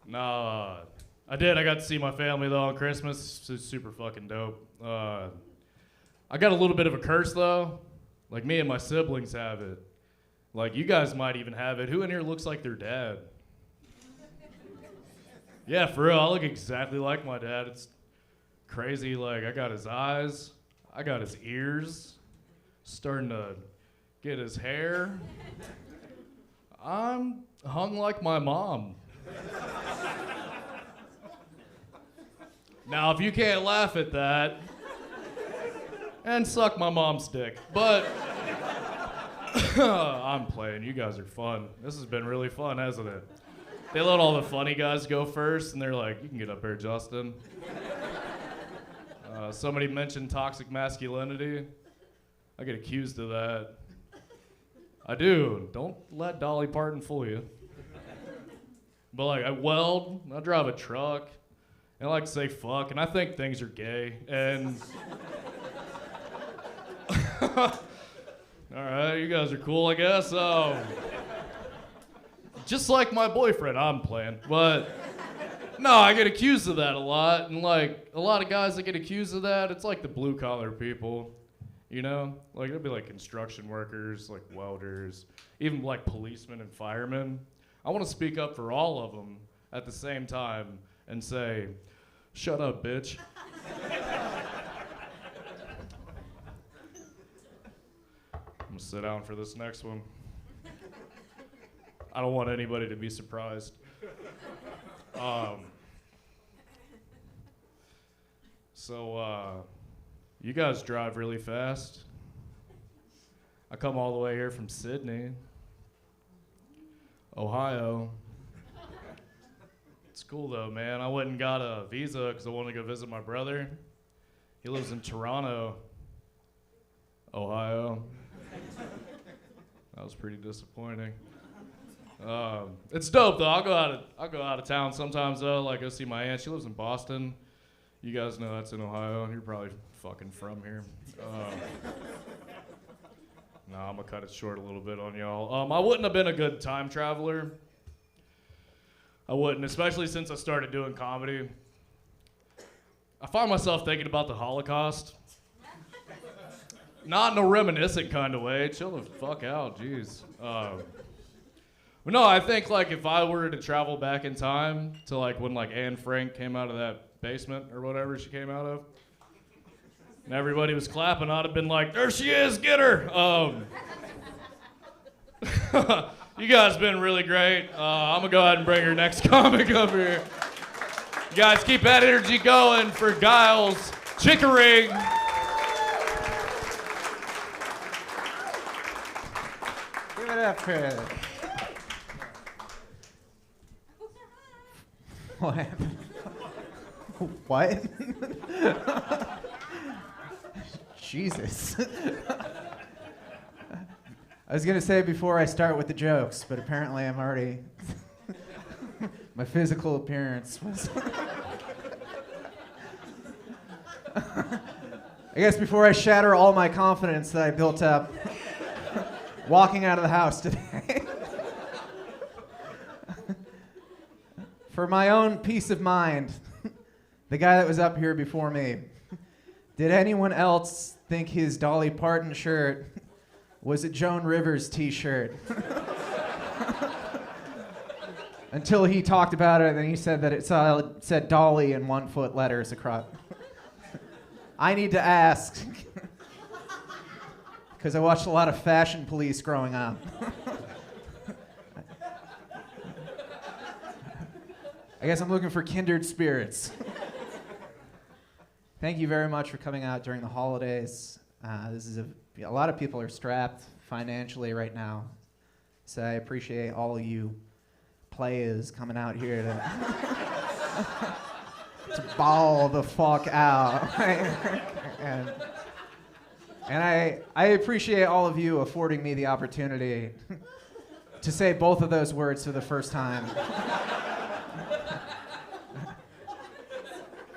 No, I did. I got to see my family though on Christmas. It's super fucking dope. I got a little bit of a curse though. Like me and my siblings have it. Like you guys might even have it. Who in here looks like their dad? Yeah, for real. I look exactly like my dad. It's crazy. Like I got his eyes. I got his ears. Starting to get his hair. I'm hung like my mom. Now, if you can't laugh at that, and suck my mom's dick, but I'm playing. You guys are fun. This has been really fun, hasn't it? They let all the funny guys go first, and they're like, you can get up here, Justin. Somebody mentioned toxic masculinity. I get accused of that. I do. Don't let Dolly Parton fool you. But like, I weld, I drive a truck, and I like to say fuck, and I think things are gay, and... Alright, you guys are cool, I guess. Just like my boyfriend, I'm playing. But, no, I get accused of that a lot, and like, a lot of guys that get accused of that, it's like the blue-collar people. You know, like it'll be like construction workers, like welders, even like policemen and firemen. I want to speak up for all of them at the same time and say, shut up, bitch. I'm gonna sit down for this next one. I don't want anybody to be surprised. You guys drive really fast. I come all the way here from Sydney, Ohio. It's cool though, man. I went and got a visa because I wanted to go visit my brother. He lives in Toronto, Ohio. That was pretty disappointing. It's dope though. I'll go out of town sometimes though. Like go see my aunt. She lives in Boston. You guys know that's in Ohio, and you're probably fucking from here. No, I'm gonna cut it short a little bit on y'all. I wouldn't have been a good time traveler. I wouldn't, especially since I started doing comedy. I find myself thinking about the Holocaust. Not in a reminiscent kind of way. Chill the fuck out, jeez. But no, I think like if I were to travel back in time to like when like Anne Frank came out of that basement or whatever she came out of, and everybody was clapping, I'd have been like, there she is, get her. You guys been really great. I'm gonna go ahead and bring your next comic up here. You guys keep that energy going for Giles Chickering. Give it up, Chris. What happened? What? Jesus. I was gonna say before I start with the jokes, but apparently I'm already. My physical appearance was. I guess before I shatter all my confidence that I built up walking out of the house today. For my own peace of mind, the guy that was up here before me, did anyone else think his Dolly Parton shirt was a Joan Rivers t-shirt? Until he talked about it and then he said that it said Dolly in 1-foot letters across. I need to ask, because I watched a lot of Fashion Police growing up. I guess I'm looking for kindred spirits. Thank you very much for coming out during the holidays. This is a lot of people are strapped financially right now, so I appreciate all of you players coming out here to ball the fuck out. and I appreciate all of you affording me the opportunity to say both of those words for the first time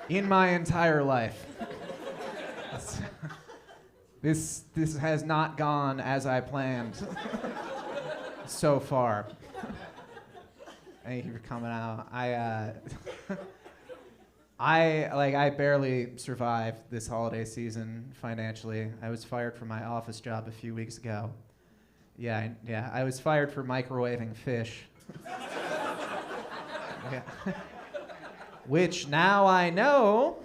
in my entire life. This has not gone as I planned so far. Thank you for coming out. I barely survived this holiday season financially. I was fired from my office job a few weeks ago. Yeah, I was fired for microwaving fish. Yeah. Which now I know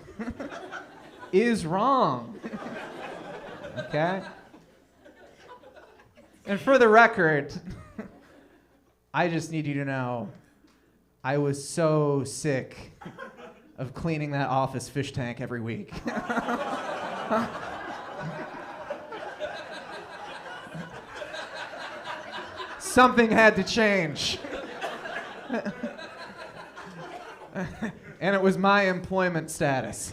is wrong. Okay? And for the record, I just need you to know I was so sick of cleaning that office fish tank every week. Something had to change. And it was my employment status.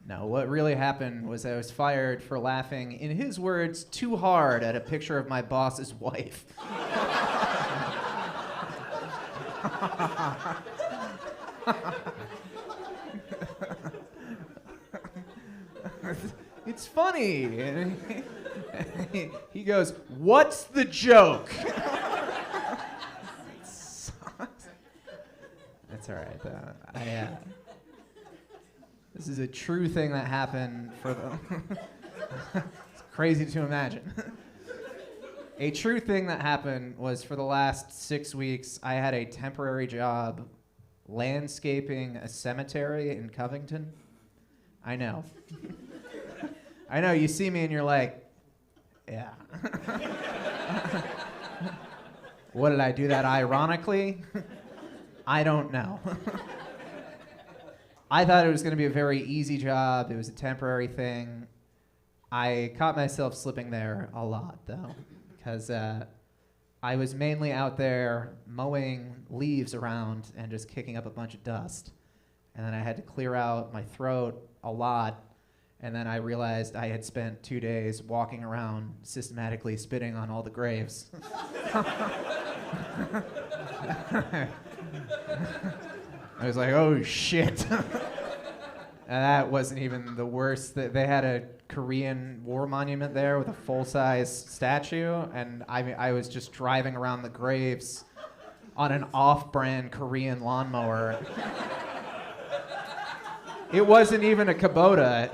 No, what really happened was I was fired for laughing, in his words, too hard at a picture of my boss's wife. It's funny. And he goes, "What's the joke?" That's all right, though. This is a true thing that happened for the... It's crazy to imagine. A true thing that happened was for the last 6 weeks, I had a temporary job landscaping a cemetery in Covington. I know. I know, you see me and you're like, yeah. What, did I do that ironically? I don't know. I thought it was going to be a very easy job. It was a temporary thing. I caught myself slipping there a lot, though, because I was mainly out there mowing leaves around and just kicking up a bunch of dust. And then I had to clear out my throat a lot. And then I realized I had spent 2 days walking around systematically spitting on all the graves. I was like, oh shit. And that wasn't even the worst. They had a Korean war monument there with a full-size statue, and I was just driving around the graves on an off-brand Korean lawnmower. It wasn't even a Kubota.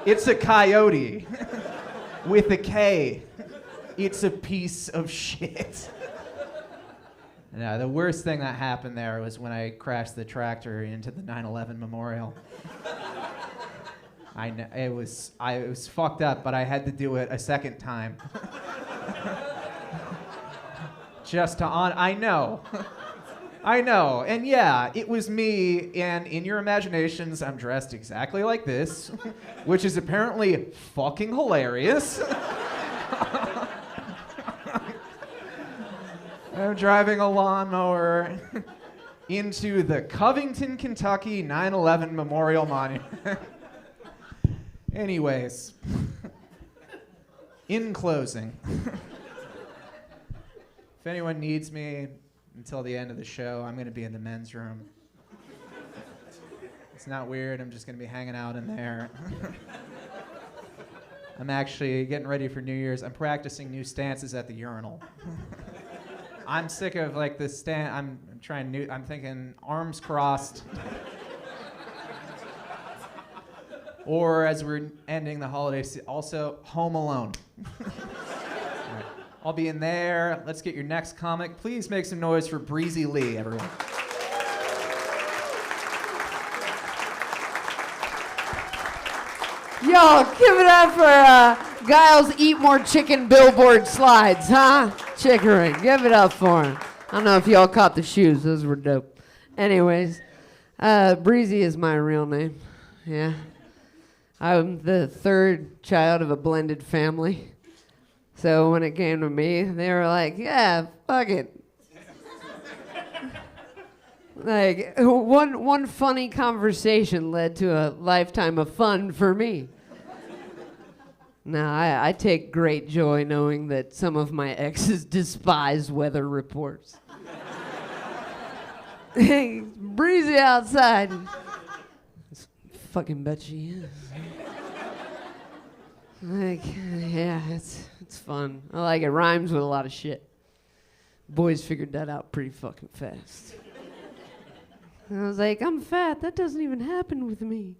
It's a Coyote with a K. It's a piece of shit. No, the worst thing that happened there was when I crashed the tractor into the 9/11 memorial. I know, it was fucked up, but I had to do it a second time. Just to I know. I know, and yeah, it was me, and in your imaginations, I'm dressed exactly like this, which is apparently fucking hilarious. I'm driving a lawnmower into the Covington, Kentucky 9/11 Memorial Monument. Anyways, in closing, if anyone needs me until the end of the show, I'm going to be in the men's room. It's not weird, I'm just going to be hanging out in there. I'm actually getting ready for New Year's. I'm practicing new stances at the urinal. I'm sick of like this stand. I'm thinking arms crossed. Or as we're ending the holiday, also Home Alone. Right. I'll be in there. Let's get your next comic. Please make some noise for Breezy Lee, everyone. Yo, give it up for Giles Eat More Chicken billboard slides, huh? Chicory, give it up for him. I don't know if y'all caught the shoes, those were dope. Anyways, Breezy is my real name, yeah. I'm the third child of a blended family. So when it came to me, they were like, yeah, fuck it. Like, one funny conversation led to a lifetime of fun for me. Now, I take great joy knowing that some of my exes despise weather reports. Hey, breezy outside. Fucking bet she is. Like, yeah, it's fun. I like it. It rhymes with a lot of shit. Boys figured that out pretty fucking fast. I was like, I'm fat. That doesn't even happen with me.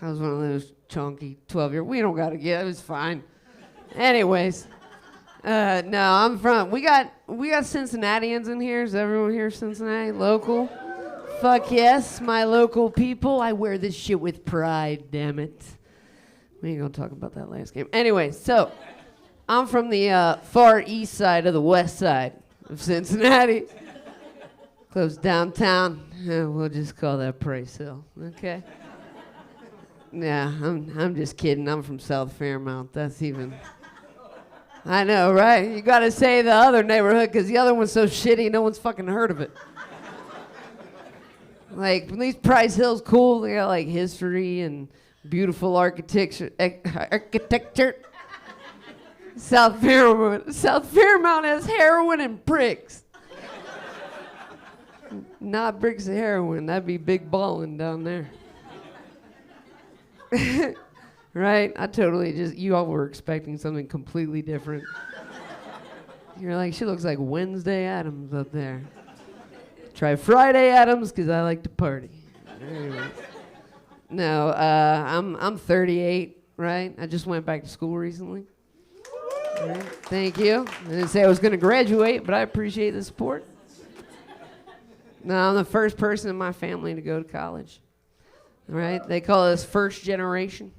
I was one of those chunky 12-year. We don't gotta get. It was fine. Anyways, no, I'm from. We got Cincinnatians in here. Is everyone here Cincinnati local? Fuck yes, my local people. I wear this shit with pride. Damn it. We ain't gonna talk about that last game. Anyway, so I'm from the far east side of the west side of Cincinnati. Close downtown. We'll just call that Price Hill, okay? Yeah, I'm just kidding. I'm from South Fairmount. That's even... I know, right? You gotta say the other neighborhood, because the other one's so shitty, no one's fucking heard of it. Like, at least Price Hill's cool. They got, like, history and beautiful architecture. South Fairmount has heroin and bricks. Not bricks of heroin. That'd be big ballin' down there. Right? I totally you all were expecting something completely different. You're like, she looks like Wednesday Addams up there. Try Friday Addams, because I like to party. Anyway. No, I'm 38, right? I just went back to school recently. Right. Thank you. I didn't say I was going to graduate, but I appreciate the support. No, I'm the first person in my family to go to college. All right? They call us first generation.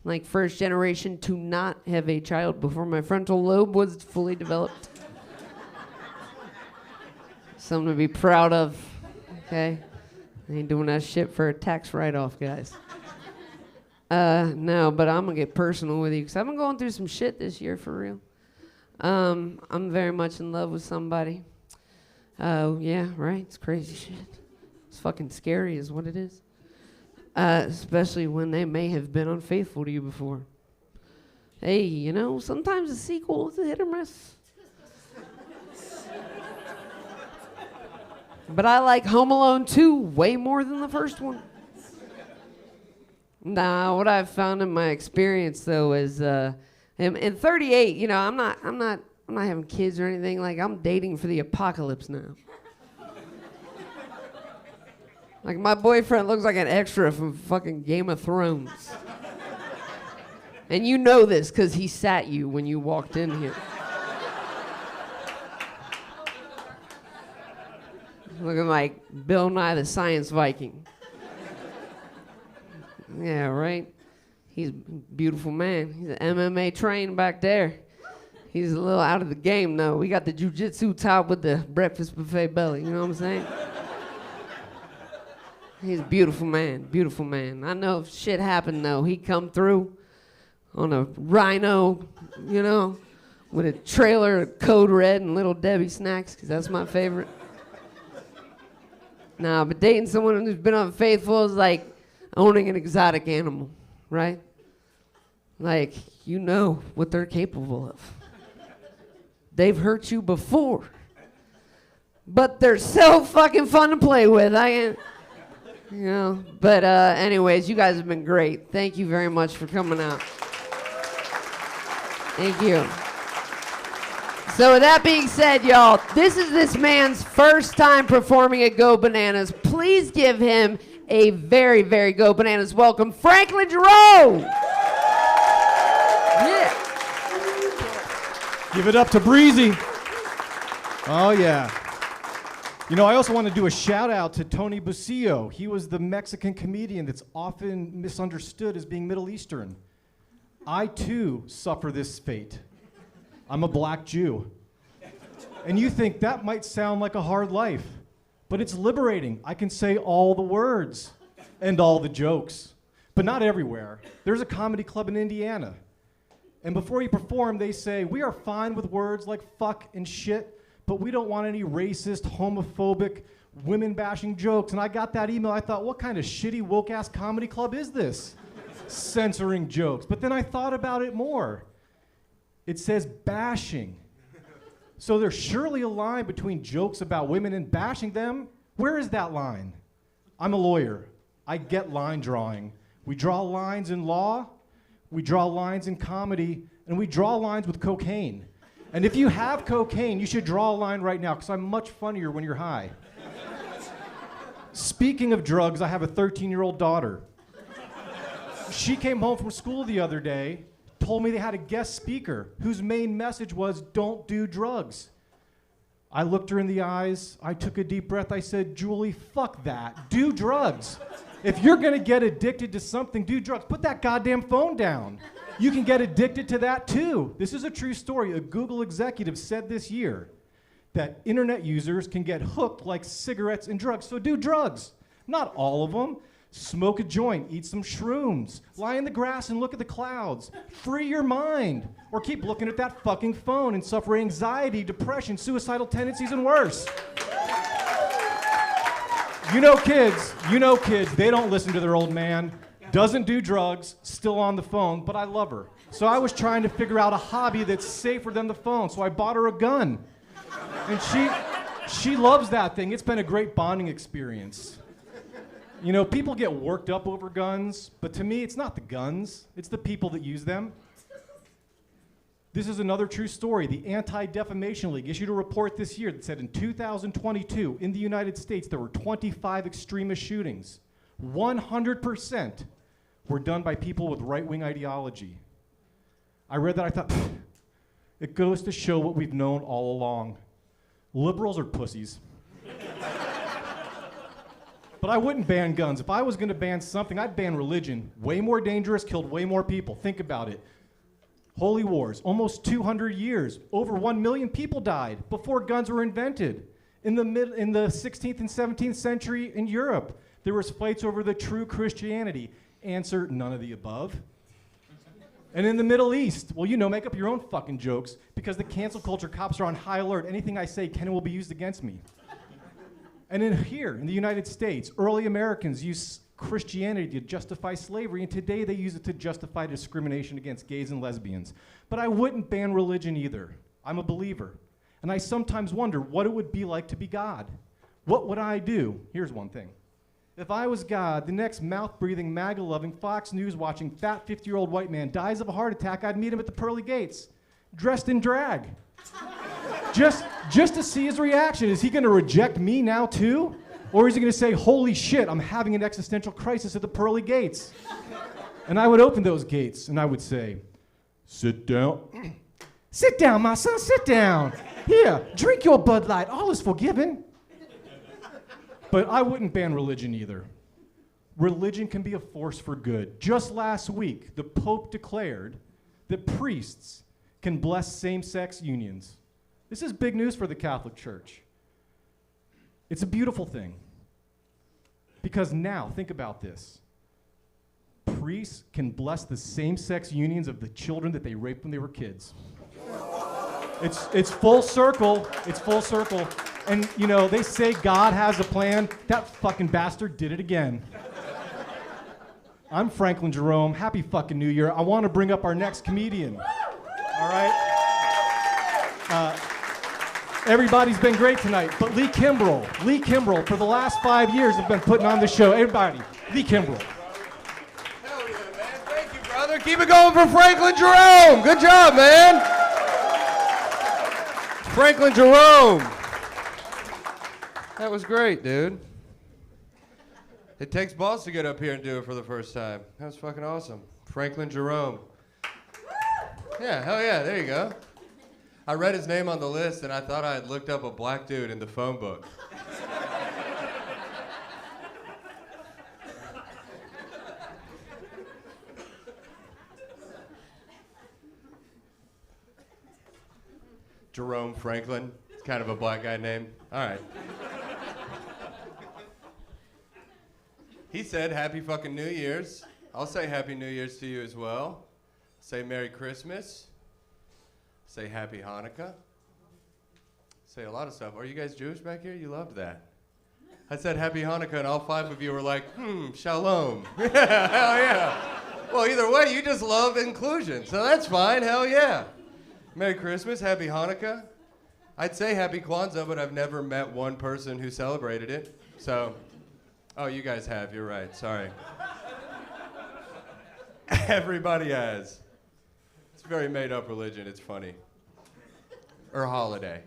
Like first generation to not have a child before my frontal lobe was fully developed. Something to be proud of, okay? I ain't doing that shit for a tax write-off, guys. No, but I'm gonna get personal with you, because I've been going through some shit this year, for real. I'm very much in love with somebody. Yeah, right, it's crazy shit. It's fucking scary is what it is. Especially when they may have been unfaithful to you before. Hey, you know, sometimes a sequel is a hit or miss. But I like Home Alone 2 way more than the first one. Nah, what I've found in my experience though is, in 38, you know, I'm not having kids or anything. Like, I'm dating for the apocalypse now. Like, my boyfriend looks like an extra from fucking Game of Thrones. And you know this because he sat you when you walked in here. Looking like Bill Nye the Science Viking. Yeah, right? He's a beautiful man. He's an MMA trained back there. He's a little out of the game, though. We got the jujitsu top with the breakfast buffet belly, you know what I'm saying? He's a beautiful man, beautiful man. I know if shit happened, though, he'd come through on a rhino, you know, with a trailer, Code Red, and Little Debbie snacks, because that's my favorite. Nah, but dating someone who's been unfaithful is like owning an exotic animal, right? Like, you know what they're capable of. They've hurt you before. But they're so fucking fun to play with. You know, but anyways, you guys have been great. Thank you very much for coming out. Thank you. So with that being said, y'all, this is this man's first time performing at Go Bananas. Please give him a very, very Go Bananas welcome, Franklin Giroux. Yeah. Give it up to Breezy. Oh, yeah. You know, I also want to do a shout out to Tony Busillo. He was the Mexican comedian that's often misunderstood as being Middle Eastern. I, too, suffer this fate. I'm a black Jew. And you think that might sound like a hard life, but it's liberating. I can say all the words and all the jokes, but not everywhere. There's a comedy club in Indiana. And before you perform, they say, we are fine with words like fuck and shit, but we don't want any racist, homophobic, women-bashing jokes. And I got that email. I thought, what kind of shitty, woke-ass comedy club is this? Censoring jokes. But then I thought about it more. It says bashing. So there's surely a line between jokes about women and bashing them. Where is that line? I'm a lawyer. I get line drawing. We draw lines in law, we draw lines in comedy, and we draw lines with cocaine. And if you have cocaine, you should draw a line right now, because I'm much funnier when you're high. Speaking of drugs, I have a 13-year-old daughter. She came home from school the other day, told me they had a guest speaker whose main message was, don't do drugs. I looked her in the eyes, I took a deep breath, I said, Julie, fuck that, do drugs. If you're gonna get addicted to something, do drugs. Put that goddamn phone down. You can get addicted to that too. This is a true story. A Google executive said this year that internet users can get hooked like cigarettes and drugs, so do drugs. Not all of them. Smoke a joint, eat some shrooms, lie in the grass and look at the clouds. Free your mind. Or keep looking at that fucking phone and suffer anxiety, depression, suicidal tendencies, and worse. You know kids, they don't listen to their old man, doesn't do drugs, still on the phone, but I love her. So I was trying to figure out a hobby that's safer than the phone, so I bought her a gun. And she loves that thing. It's been a great bonding experience. You know, people get worked up over guns, but to me, it's not the guns, it's the people that use them. This is another true story. The Anti-Defamation League issued a report this year that said in 2022, in the United States, there were 25 extremist shootings. 100% were done by people with right-wing ideology. I read that, I thought, it goes to show what we've known all along. Liberals are pussies. But I wouldn't ban guns. If I was gonna ban something, I'd ban religion. Way more dangerous, killed way more people. Think about it. Holy wars, almost 200 years. Over 1 million people died before guns were invented. In the 16th and 17th century in Europe, there was fights over the true Christianity. Answer, none of the above. And in the Middle East, well, you know, make up your own fucking jokes, because the cancel culture cops are on high alert. Anything I say can and will be used against me. And here, in the United States, early Americans used Christianity to justify slavery, and today they use it to justify discrimination against gays and lesbians. But I wouldn't ban religion either. I'm a believer. And I sometimes wonder what it would be like to be God. What would I do? Here's one thing. If I was God, the next mouth-breathing, MAGA-loving, Fox News-watching, fat 50-year-old white man dies of a heart attack, I'd meet him at the pearly gates, dressed in drag. Just to see his reaction. Is he gonna reject me now too? Or is he gonna say, holy shit, I'm having an existential crisis at the pearly gates? And I would open those gates and I would say, sit down. Sit down, my son, sit down. Here, drink your Bud Light, all is forgiven. But I wouldn't ban religion either. Religion can be a force for good. Just last week, the Pope declared that priests can bless same-sex unions. This is big news for the Catholic Church. It's a beautiful thing. Because now, think about this. Priests can bless the same-sex unions of the children that they raped when they were kids. It's full circle. It's full circle. And, you know, they say God has a plan. That fucking bastard did it again. I'm Franklin Jerome. Happy fucking New Year. I want to bring up our next comedian. All right? Everybody's been great tonight, but Lee Kimbrell, for the last 5 years have been putting on the show. Everybody, Lee Kimbrell. Brother, keep it going for Franklin Jerome. Good job, man. Franklin Jerome. That was great, dude. It takes balls to get up here and do it for the first time. That was fucking awesome. Franklin Jerome. Yeah, hell yeah, there you go. I read his name on the list and I thought I had looked up a black dude in the phone book. Jerome Franklin. It's kind of a black guy name. All right. He said, Happy fucking New Year's. I'll say Happy New Year's to you as well. Say Merry Christmas. Say Happy Hanukkah. Say a lot of stuff. Are you guys Jewish back here? You loved that. I said Happy Hanukkah, and all 5 of you were like, shalom. Hell yeah. Well, either way, you just love inclusion, so that's fine. Hell yeah. Merry Christmas, Happy Hanukkah. I'd say Happy Kwanzaa, but I've never met one person who celebrated it. So, oh, you guys have. You're right. Sorry. Everybody has. It's a very made-up religion. It's funny. Or holiday.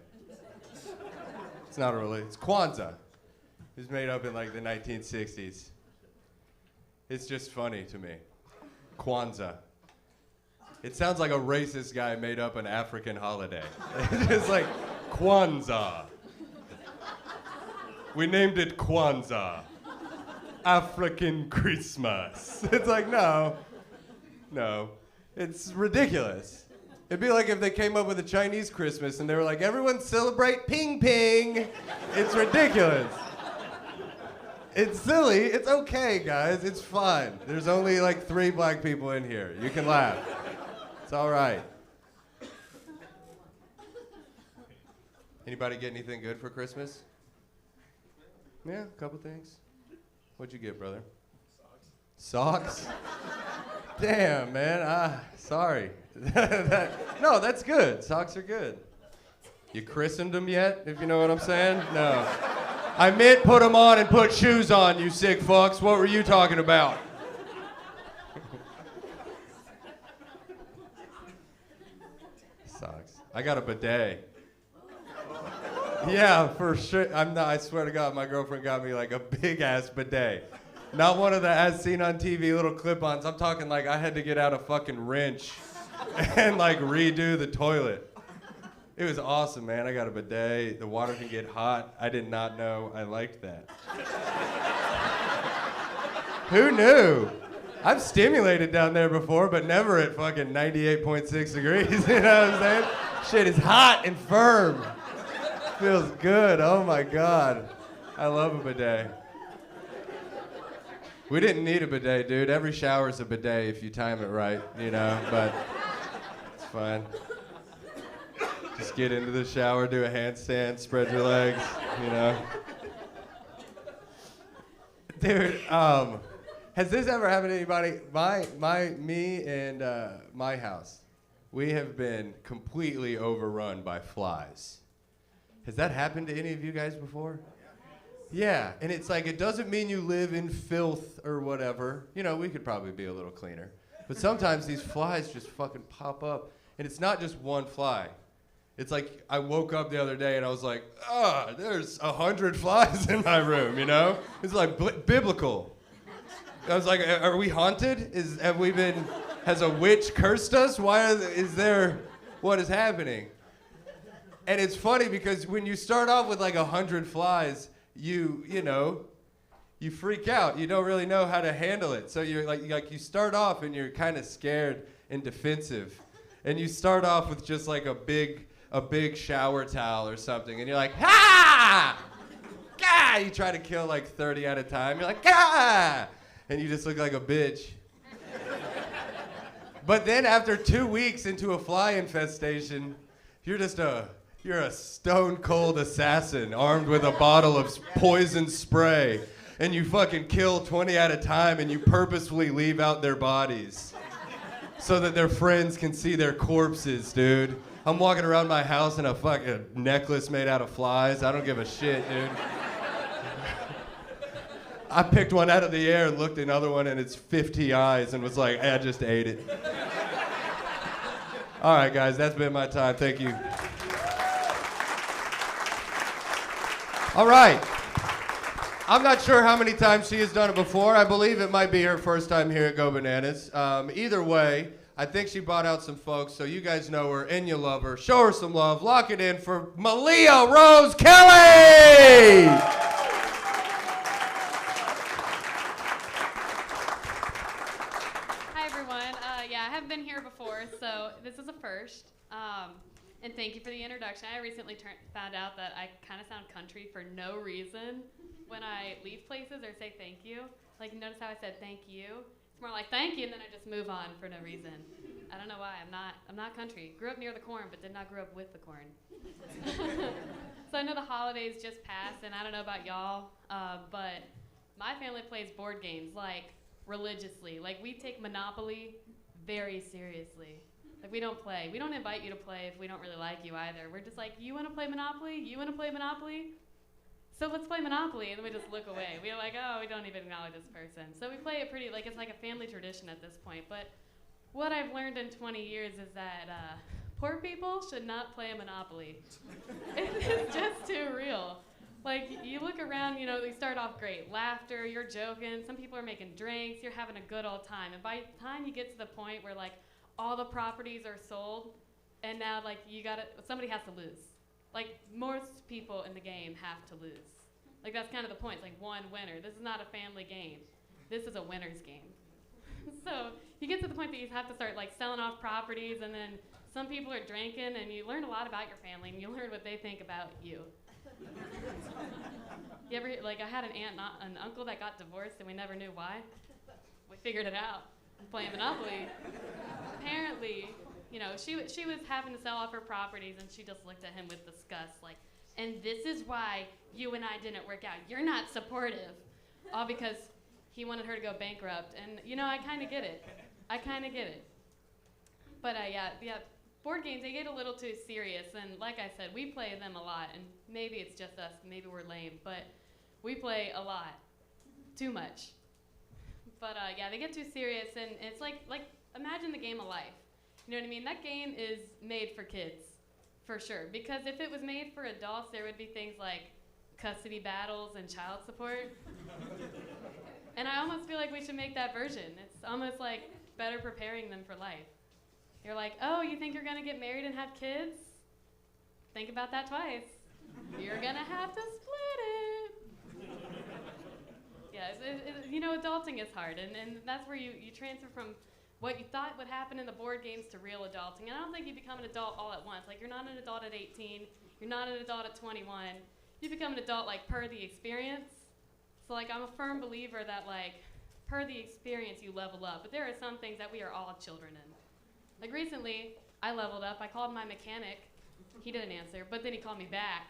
It's not a religion. It's Kwanzaa. It was made up in like the 1960s. It's just funny to me. Kwanzaa. It sounds like a racist guy made up an African holiday. It's just like Kwanzaa. We named it Kwanzaa. African Christmas. It's like, no. It's ridiculous. It'd be like if they came up with a Chinese Christmas and they were like, everyone celebrate ping ping. It's ridiculous. It's silly. It's okay, guys. It's fun. There's only like 3 black people in here. You can laugh. It's all right. Anybody get anything good for Christmas? Yeah, a couple things. What'd you get, brother? Socks? Damn, man. Sorry. No, that's good. Socks are good. You christened them yet, if you know what I'm saying? No. I meant put them on and put shoes on, you sick fucks. What were you talking about? Socks. I got a bidet. Yeah, for sure. I swear to God, my girlfriend got me like a big ass bidet. Not one of the as seen on TV little clip-ons. I'm talking like I had to get out a fucking wrench and like redo the toilet. It was awesome, man. I got a bidet. The water can get hot. I did not know I liked that. Who knew? I've stimulated down there before, but never at fucking 98.6 degrees. You know what I'm saying? Shit is hot and firm. Feels good. Oh my God. I love a bidet. We didn't need a bidet, dude. Every shower's a bidet if you time it right, you know, but it's fine. Just get into the shower, do a handstand, spread your legs, you know. Dude, has this ever happened to anybody? Me and my house, we have been completely overrun by flies. Has that happened to any of you guys before? Yeah, and it's like, it doesn't mean you live in filth or whatever. You know, we could probably be a little cleaner. But sometimes these flies just fucking pop up. And it's not just one fly. It's like, I woke up the other day and I was like, there's 100 flies in my room, you know? It's like biblical. I was like, are we haunted? Has a witch cursed us? What is happening? And it's funny because when you start off with like 100 flies, you freak out. You don't really know how to handle it. So you're like you start off and you're kind of scared and defensive. and you start off with just like a big shower towel or something, and you're like, ha! Gah! You try to kill like 30 at a time. You're like, gah! And you just look like a bitch. But then after 2 weeks into a fly infestation, you're a stone cold assassin armed with a bottle of poison spray, and you fucking kill 20 at a time, and you purposefully leave out their bodies so that their friends can see their corpses, dude. I'm walking around my house in a fucking necklace made out of flies. I don't give a shit, dude. I picked one out of the air and looked at another one in its 50 eyes and was like, I just ate it. All right, guys, that's been my time. Thank you. All right. I'm not sure how many times she has done it before. I believe it might be her first time here at Go Bananas. Either way, I think she brought out some folks, so you guys know her and you love her. Show her some love. Lock it in for Malia Rose Kelly! Hi, everyone. Yeah, I haven't been here before, so this is a first. And thank you for the introduction. I recently found out that I kind of sound country for no reason when I leave places or say thank you. Like, you notice how I said thank you? It's more like thank you, and then I just move on for no reason. I don't know why. I'm not country. Grew up near the corn, but did not grow up with the corn. So I know the holidays just passed, and I don't know about y'all, but my family plays board games, like, religiously. Like, we take Monopoly very seriously. Like, we don't play. We don't invite you to play if we don't really like you either. We're just like, you want to play Monopoly? You want to play Monopoly? So let's play Monopoly. And then we just look away. We're like, oh, we don't even acknowledge this person. So we play it pretty, like, it's like a family tradition at this point. But what I've learned in 20 years is that poor people should not play Monopoly. It's just too real. Like, you look around, you know, they start off great. Laughter, you're joking. Some people are making drinks. You're having a good old time. And by the time you get to the point where, like, all the properties are sold, and now, like, somebody has to lose. Like, most people in the game have to lose. Like, that's kind of the point. It's like one winner. This is not a family game. This is a winner's game. So you get to the point that you have to start, like, selling off properties, and then some people are drinking, and you learn a lot about your family, and you learn what they think about you. You ever, like, I had an aunt and an uncle that got divorced, and we never knew why. We figured it out. Playing Monopoly. Apparently, you know, she was having to sell off her properties, and she just looked at him with disgust, like, and this is why you and I didn't work out. You're not supportive. All because he wanted her to go bankrupt. And, you know, I kind of get it. But, yeah, board games, they get a little too serious. And like I said, we play them a lot. And maybe it's just us. Maybe we're lame. But we play a lot. Too much. But, yeah, they get too serious. And it's like imagine the game of life. You know what I mean? That game is made for kids. For sure, because if it was made for adults, there would be things like custody battles and child support. And I almost feel like we should make that version. It's almost like better preparing them for life. You're like, oh, you think you're gonna get married and have kids? Think about that twice. You're gonna have to split it. Yeah, you know, adulting is hard, and that's where you transfer from what you thought would happen in the board games to real adulting. And I don't think you become an adult all at once. Like, you're not an adult at 18. You're not an adult at 21. You become an adult, like, per the experience. So, like, I'm a firm believer that, like, per the experience, you level up. But there are some things that we are all children in. Like, recently, I leveled up. I called my mechanic. He didn't answer, but then he called me back.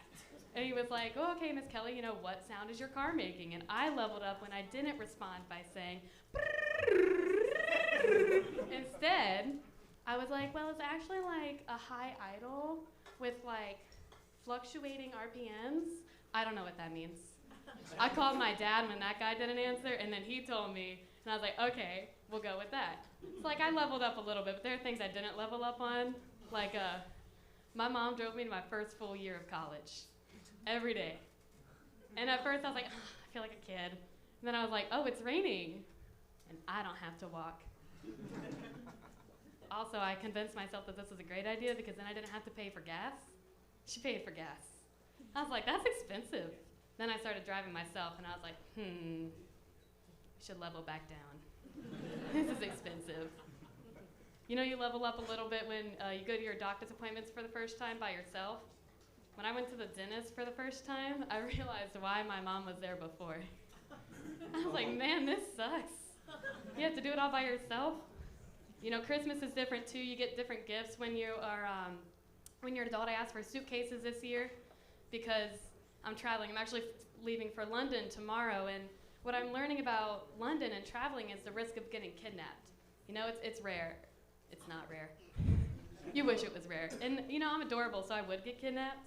And he was like, oh, okay, Miss Kelly, you know, what sound is your car making? And I leveled up when I didn't respond by saying, instead, I was like, well, it's actually like a high idle with like fluctuating RPMs. I don't know what that means. I called my dad when that guy didn't answer, and then he told me, and I was like, okay, we'll go with that. So like I leveled up a little bit, but there are things I didn't level up on. Like my mom drove me to my first full year of college every day. And at first I was like, oh, I feel like a kid. And then I was like, oh, it's raining, and I don't have to walk. Also, I convinced myself that this was a great idea because then I didn't have to pay for gas. She paid for gas. I was like, that's expensive. Then I started driving myself, and I was like, should level back down. This is expensive. You know, you level up a little bit when you go to your doctor's appointments for the first time by yourself. When I went to the dentist for the first time, I realized why my mom was there before. I was like, man, this sucks. You have to do it all by yourself. You know, Christmas is different too. You get different gifts when you are, when you're an adult. I asked for suitcases this year because I'm traveling. I'm actually leaving for London tomorrow, and what I'm learning about London and traveling is the risk of getting kidnapped. You know, it's rare. It's not rare. You wish it was rare. And, you know, I'm adorable, so I would get kidnapped.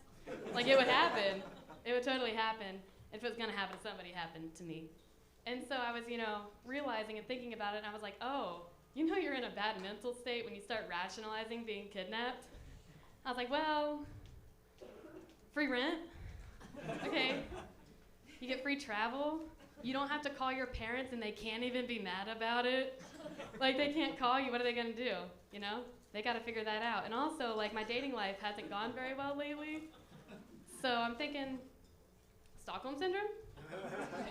Like, it would happen. It would totally happen. If it was going to happen to somebody, it happened to me. And so I was, you know, realizing and thinking about it, and I was like, oh, you know you're in a bad mental state when you start rationalizing being kidnapped? I was like, well, free rent. Okay. You get free travel. You don't have to call your parents, and they can't even be mad about it. Like, they can't call you. What are they going to do? You know? They got to figure that out. And also, like, my dating life hasn't gone very well lately. So I'm thinking, Stockholm Syndrome?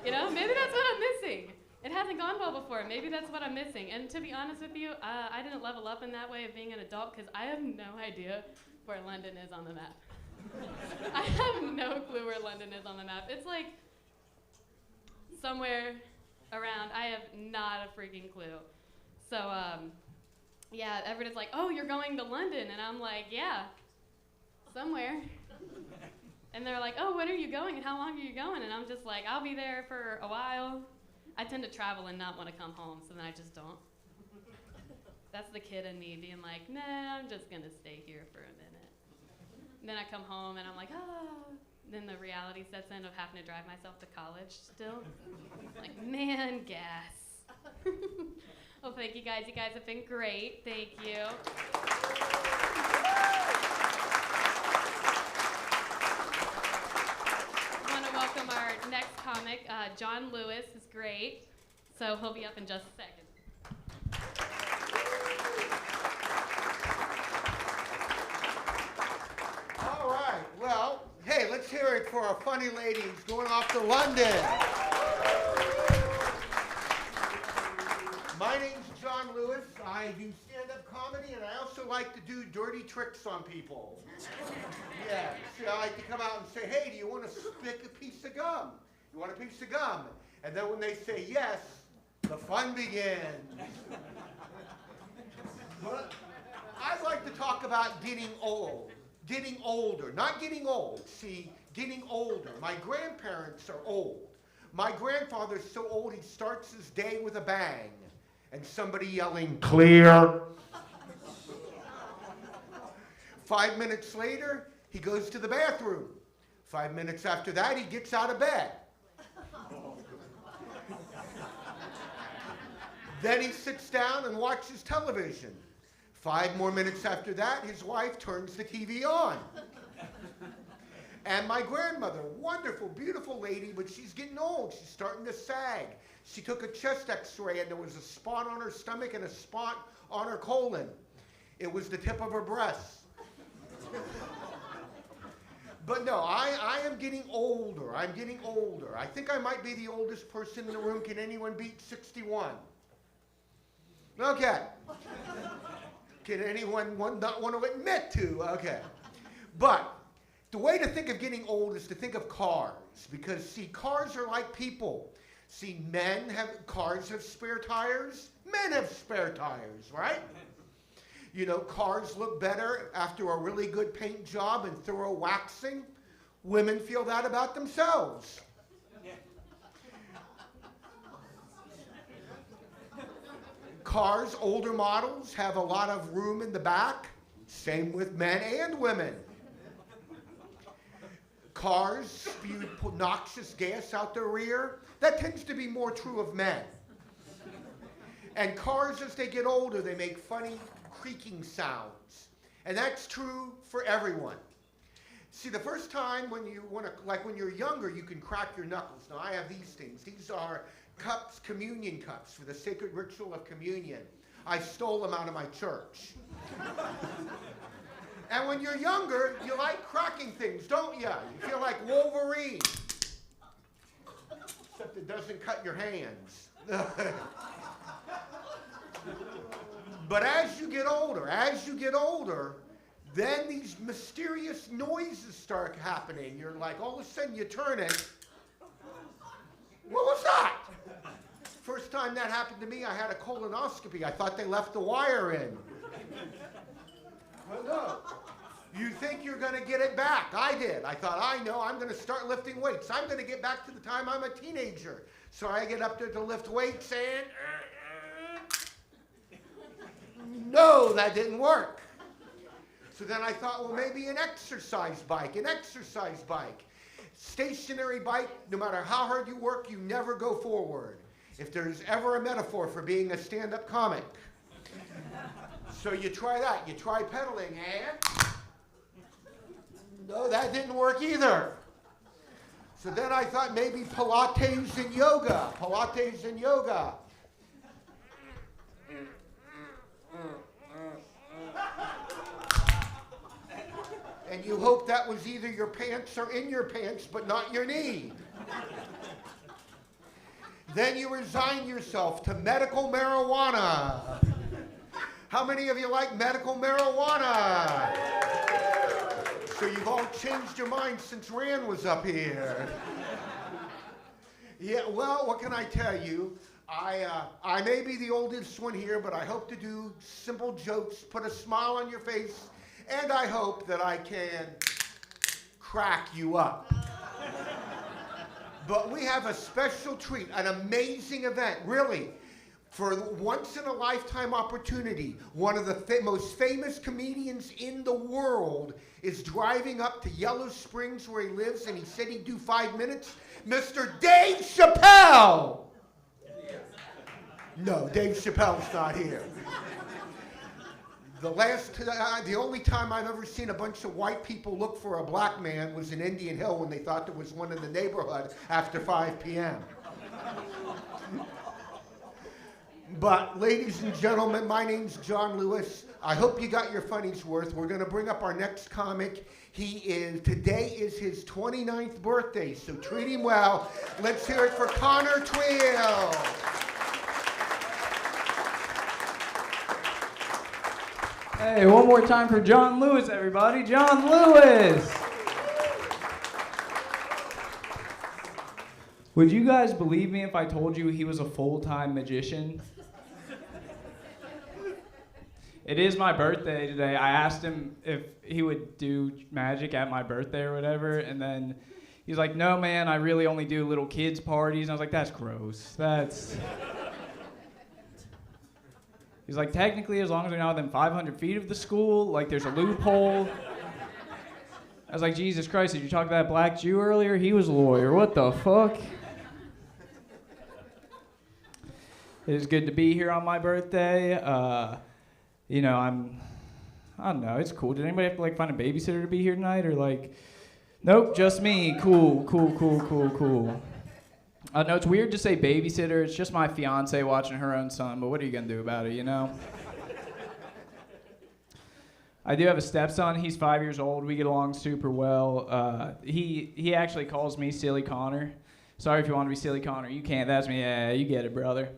You know? Maybe that's what I'm missing. It hasn't gone well before. Maybe that's what I'm missing. And to be honest with you, I didn't level up in that way of being an adult because I have no idea where London is on the map. I have no clue where London is on the map. It's like somewhere around. I have not a freaking clue. So, yeah, everybody's like, oh, you're going to London. And I'm like, yeah, somewhere. And they're like, oh, when are you going and how long are you going? And I'm just like, I'll be there for a while. I tend to travel and not want to come home, so then I just don't. That's the kid in me being like, nah, I'm just going to stay here for a minute. And then I come home and I'm like, ah. Then the reality sets in of having to drive myself to college still. Like, man, gas. Well, thank you guys. You guys have been great. Thank you. I want to welcome our next comic. John Lewis is great. So he'll be up in just a second. All right. Well, hey, let's hear it for our funny lady who's going off to London. My name's John Lewis. I do stand-up comedy, and I also like to do dirty tricks on people. Yeah, so I like to come out and say, hey, do you want to stick a piece of gum? You want a piece of gum? And then when they say yes, the fun begins. But I'd like to talk about getting old. Getting older, not getting old. See, getting older. My grandparents are old. My grandfather's so old he starts his day with a bang. And somebody yelling, clear. 5 minutes later, he goes to the bathroom. 5 minutes after that, he gets out of bed. Then he sits down and watches television. 5 more minutes after that, his wife turns the TV on. And my grandmother, wonderful, beautiful lady, but she's getting old. She's starting to sag. She took a chest x-ray and there was a spot on her stomach and a spot on her colon. It was the tip of her breast. But no, I am getting older. I'm getting older. I think I might be the oldest person in the room. Can anyone beat 61? Okay. Can anyone not want to admit to? Okay. But the way to think of getting old is to think of cars. Because, see, cars are like people. See, cars have spare tires. Men have spare tires, right? You know, cars look better after a really good paint job and thorough waxing. Women feel that about themselves. Cars, older models, have a lot of room in the back. Same with men and women. Cars spew noxious gas out their rear. That tends to be more true of men. And cars, as they get older, they make funny creaking sounds. And that's true for everyone. See, the first time when you want to, like when you're younger, you can crack your knuckles. Now, I have these things. These are cups, communion cups, for the sacred ritual of communion. I stole them out of my church. And when you're younger, you like cracking things, don't you? You feel like Wolverine. Except it doesn't cut your hands. But as you get older, then these mysterious noises start happening. You're like, all of a sudden you turn it. What was that? First time that happened to me, I had a colonoscopy. I thought they left the wire in. Well, no. You think you're going to get it back. I did. I thought, I know, I'm going to start lifting weights. I'm going to get back to the time I'm a teenager. So I get up there to lift weights and... No, that didn't work. So then I thought, well, maybe an exercise bike. Stationary bike, no matter how hard you work, you never go forward. If there's ever a metaphor for being a stand-up comic. So you try that. You try pedaling and... No, that didn't work either. So then I thought maybe Pilates and yoga. And you hope that was either your pants or in your pants, but not your knee. Then you resign yourself to medical marijuana. How many of you like medical marijuana? So you've all changed your mind since Rand was up here. Yeah, well, what can I tell you? I may be the oldest one here, but I hope to do simple jokes, put a smile on your face, and I hope that I can crack you up. But we have a special treat, an amazing event, really. For once-in-a-lifetime opportunity, one of the most famous comedians in the world is driving up to Yellow Springs where he lives, and he said he'd do 5 minutes. Mr. Dave Chappelle! No, Dave Chappelle's not here. The only time I've ever seen a bunch of white people look for a black man was in Indian Hill when they thought there was one in the neighborhood after 5 p.m. But, ladies and gentlemen, my name's John Lewis. I hope you got your funnies worth. We're going to bring up our next comic. Today is his 29th birthday, so treat him well. Let's hear it for Connor Twill. Hey, one more time for John Lewis, everybody. John Lewis! Would you guys believe me if I told you he was a full-time magician? It is my birthday today. I asked him if he would do magic at my birthday or whatever, and then he's like, no, man, I really only do little kids' parties. And I was like, that's gross. He's like, technically, as long as they're not within 500 feet of the school, like, there's a loophole. I was like, Jesus Christ, did you talk to that black Jew earlier? He was a lawyer. What the fuck? It is good to be here on my birthday. You know, I don't know, it's cool. Did anybody have to, like, find a babysitter to be here tonight? Or, like, nope, just me. Cool. No, it's weird to say babysitter. It's just my fiance watching her own son, but what are you going to do about it, you know? I do have a stepson. He's 5 years old. We get along super well. He actually calls me Silly Connor. Sorry if you want to be Silly Connor. You can't. That's me. Yeah, you get it, brother.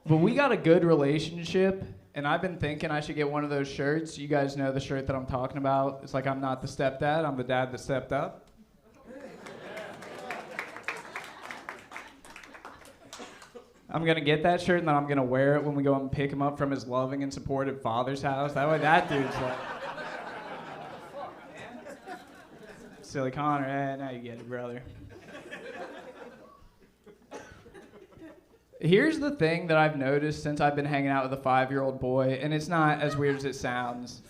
But we got a good relationship, and I've been thinking I should get one of those shirts. You guys know the shirt that I'm talking about. It's like I'm not the stepdad. I'm the dad that stepped up. I'm going to get that shirt, and then I'm going to wear it when we go and pick him up from his loving and supportive father's house. That way that dude's like, Silly Connor, now you get it, brother. Here's the thing that I've noticed since I've been hanging out with a 5-year-old boy, and it's not as weird as it sounds.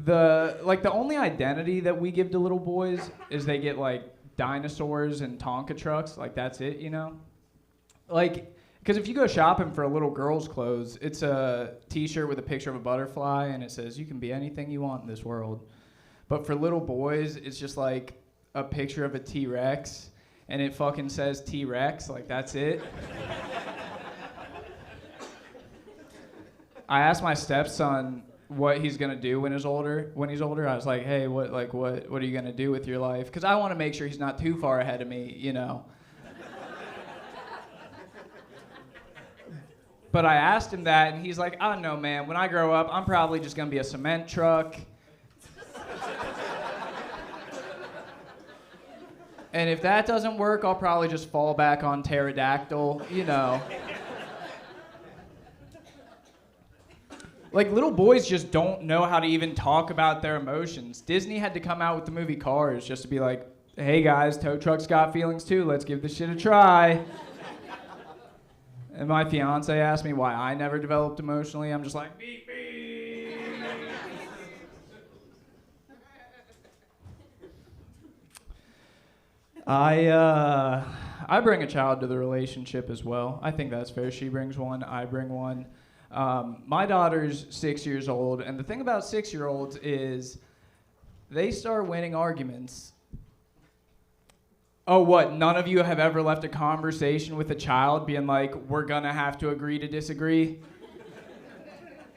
The only identity that we give to little boys is they get, like, dinosaurs and Tonka trucks. Like, that's it, you know? Like, because if you go shopping for a little girl's clothes, it's a t-shirt with a picture of a butterfly, and it says, you can be anything you want in this world. But for little boys, it's just, like, a picture of a T-Rex, and it fucking says T-Rex. Like, that's it. I asked my stepson what he's gonna do when he's older. I was like, hey, what are you gonna do with your life? Because I want to make sure he's not too far ahead of me, you know. But I asked him that, and he's like, I don't know, man. When I grow up, I'm probably just gonna be a cement truck. And if that doesn't work, I'll probably just fall back on pterodactyl, you know. Like, little boys just don't know how to even talk about their emotions. Disney had to come out with the movie Cars just to be like, hey guys, tow trucks got feelings too, let's give this shit a try. And my fiance asked me why I never developed emotionally. I'm just like, beep, beep. I bring a child to the relationship as well. I think that's fair. She brings one, I bring one. My daughter's 6 years old, and the thing about 6-year-olds is they start winning arguments. Oh, what? None of you have ever left a conversation with a child being like, we're gonna have to agree to disagree?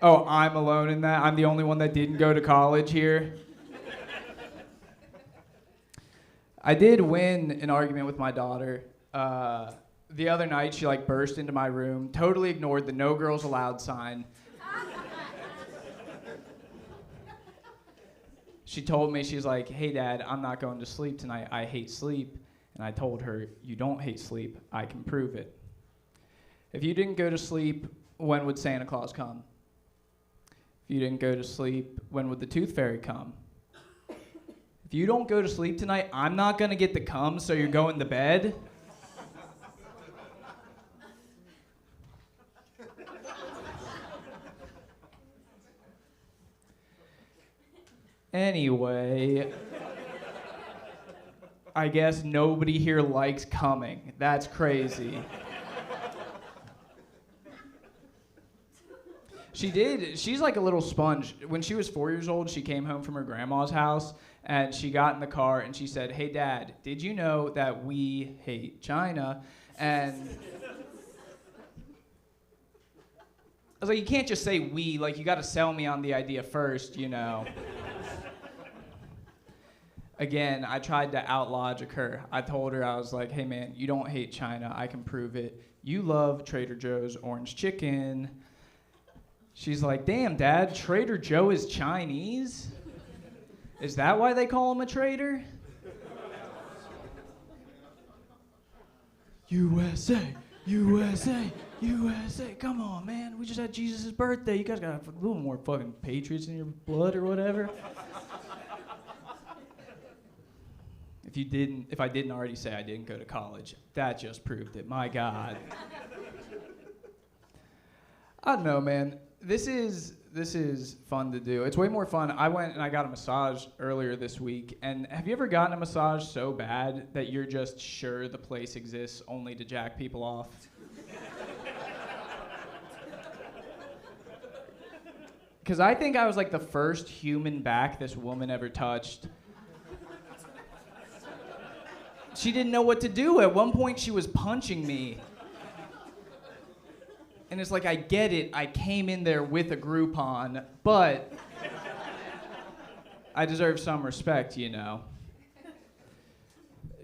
Oh, I'm alone in that? I'm the only one that didn't go to college here? I did win an argument with my daughter. The other night, she like burst into my room, totally ignored the no girls allowed sign. She told me, she's like, hey dad, I'm not going to sleep tonight. I hate sleep. And I told her, you don't hate sleep. I can prove it. If you didn't go to sleep, when would Santa Claus come? If you didn't go to sleep, when would the Tooth Fairy come? If you don't go to sleep tonight, I'm not gonna get the cum, so you're going to bed? Anyway, I guess nobody here likes coming. That's crazy. She's like a little sponge. When she was 4 years old, she came home from her grandma's house, and she got in the car, and she said, hey, Dad, did you know that we hate China? And I was like, you can't just say we. Like, you got to sell me on the idea first, you know. Again, I tried to out-logic her. I told her, I was like, hey, man, you don't hate China. I can prove it. You love Trader Joe's orange chicken. She's like, damn, Dad, Trader Joe is Chinese? Is that why they call him a traitor? USA, USA, USA. Come on, man. We just had Jesus' birthday. You guys got a little more fucking patriots in your blood or whatever. If I didn't already say I didn't go to college, that just proved it. My God. I don't know, man. This is fun to do. It's way more fun. I went and I got a massage earlier this week. And have you ever gotten a massage so bad that you're just sure the place exists only to jack people off? Because I think I was like the first human back this woman ever touched. She didn't know what to do. At one point, she was punching me. And it's like, I get it. I came in there with a Groupon, but I deserve some respect, you know.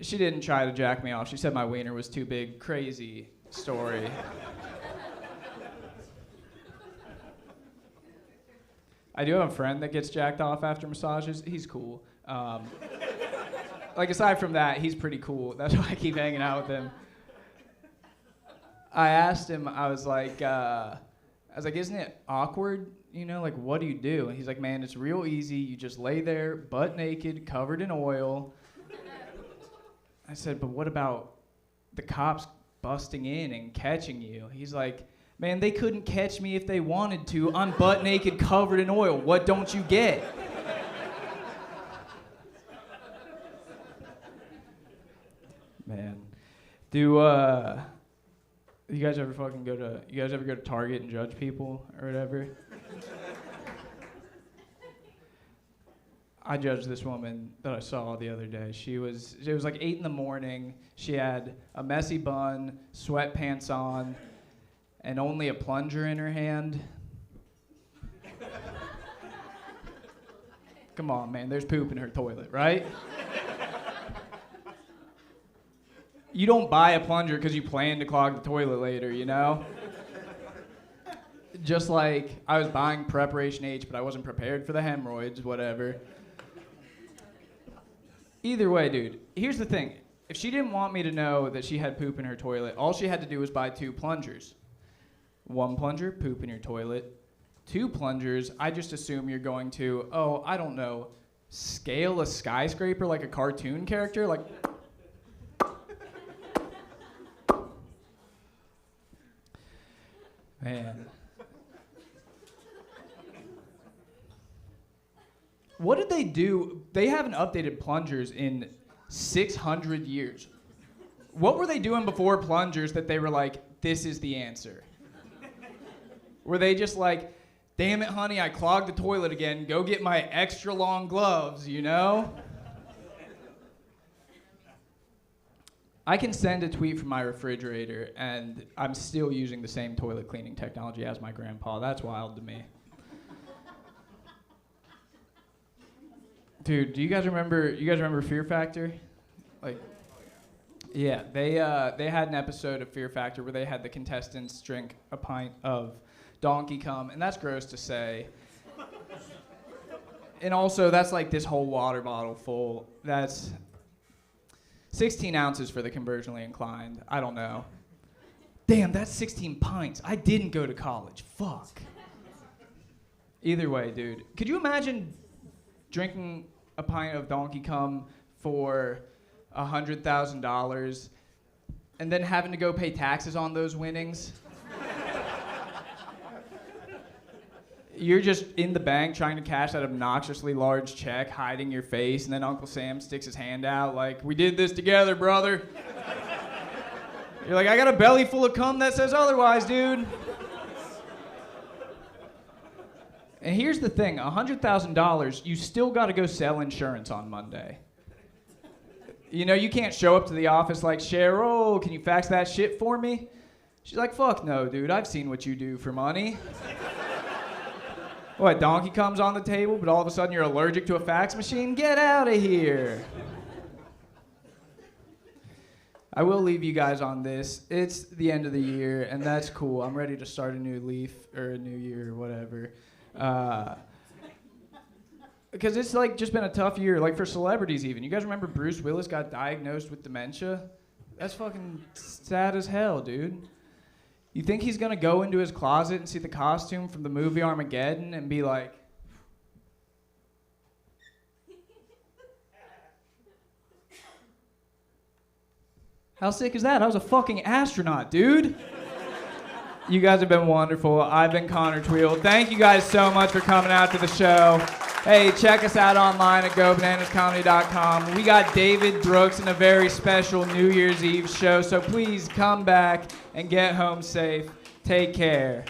She didn't try to jack me off. She said my wiener was too big. Crazy story. I do have a friend that gets jacked off after massages. He's cool. Like, aside from that, he's pretty cool. That's why I keep hanging out with him. I asked him, I was like, isn't it awkward? You know, like, what do you do? And he's like, man, it's real easy. You just lay there, butt naked, covered in oil. I said, but what about the cops busting in and catching you? He's like, man, they couldn't catch me if they wanted to. I'm butt naked, covered in oil. What don't you get? Man, do you guys ever go to Target and judge people or whatever? I judged this woman that I saw the other day. It was like 8 a.m. She had a messy bun, sweatpants on, and only a plunger in her hand. Come on, man, there's poop in her toilet, right? You don't buy a plunger because you plan to clog the toilet later, you know? just like I was buying Preparation H, but I wasn't prepared for the hemorrhoids, whatever. Either way, dude, here's the thing. If she didn't want me to know that she had poop in her toilet, all she had to do was buy 2 plungers. 1 plunger, poop in your toilet. 2 plungers, I just assume you're going to, oh, I don't know, scale a skyscraper like a cartoon character? Like, man. What did they do? They haven't updated plungers in 600 years. What were they doing before plungers that they were like, this is the answer? Were they just like, damn it, honey, I clogged the toilet again. Go get my extra long gloves, you know? I can send a tweet from my refrigerator, and I'm still using the same toilet cleaning technology as my grandpa. That's wild to me. Dude, do you guys remember Fear Factor? Like, yeah, they had an episode of Fear Factor where they had the contestants drink a pint of donkey cum, and that's gross to say. And also, that's like this whole water bottle full. That's 16 ounces for the conversionally inclined. I don't know. Damn, that's 16 pints. I didn't go to college. Fuck. Either way, dude. Could you imagine drinking a pint of donkey cum for $100,000 and then having to go pay taxes on those winnings? You're just in the bank trying to cash that obnoxiously large check, hiding your face, and then Uncle Sam sticks his hand out like, we did this together, brother. You're like, I got a belly full of cum that says otherwise, dude. And here's the thing, $100,000, you still got to go sell insurance on Monday. You know, you can't show up to the office like, Cheryl, can you fax that shit for me? She's like, fuck no, dude, I've seen what you do for money. What, donkey comes on the table, but all of a sudden you're allergic to a fax machine? Get out of here. I will leave you guys on this. It's the end of the year, and that's cool. I'm ready to start a new leaf, or a new year, or whatever. Because it's like just been a tough year, like for celebrities even. You guys remember Bruce Willis got diagnosed with dementia? That's fucking sad as hell, dude. You think he's gonna go into his closet and see the costume from the movie Armageddon and be like, how sick is that? I was a fucking astronaut, dude. You guys have been wonderful. I've been Connor Tweel. Thank you guys so much for coming out to the show. Hey, check us out online at GoBananasComedy.com. We got David Brooks in a very special New Year's Eve show, so please come back and get home safe. Take care.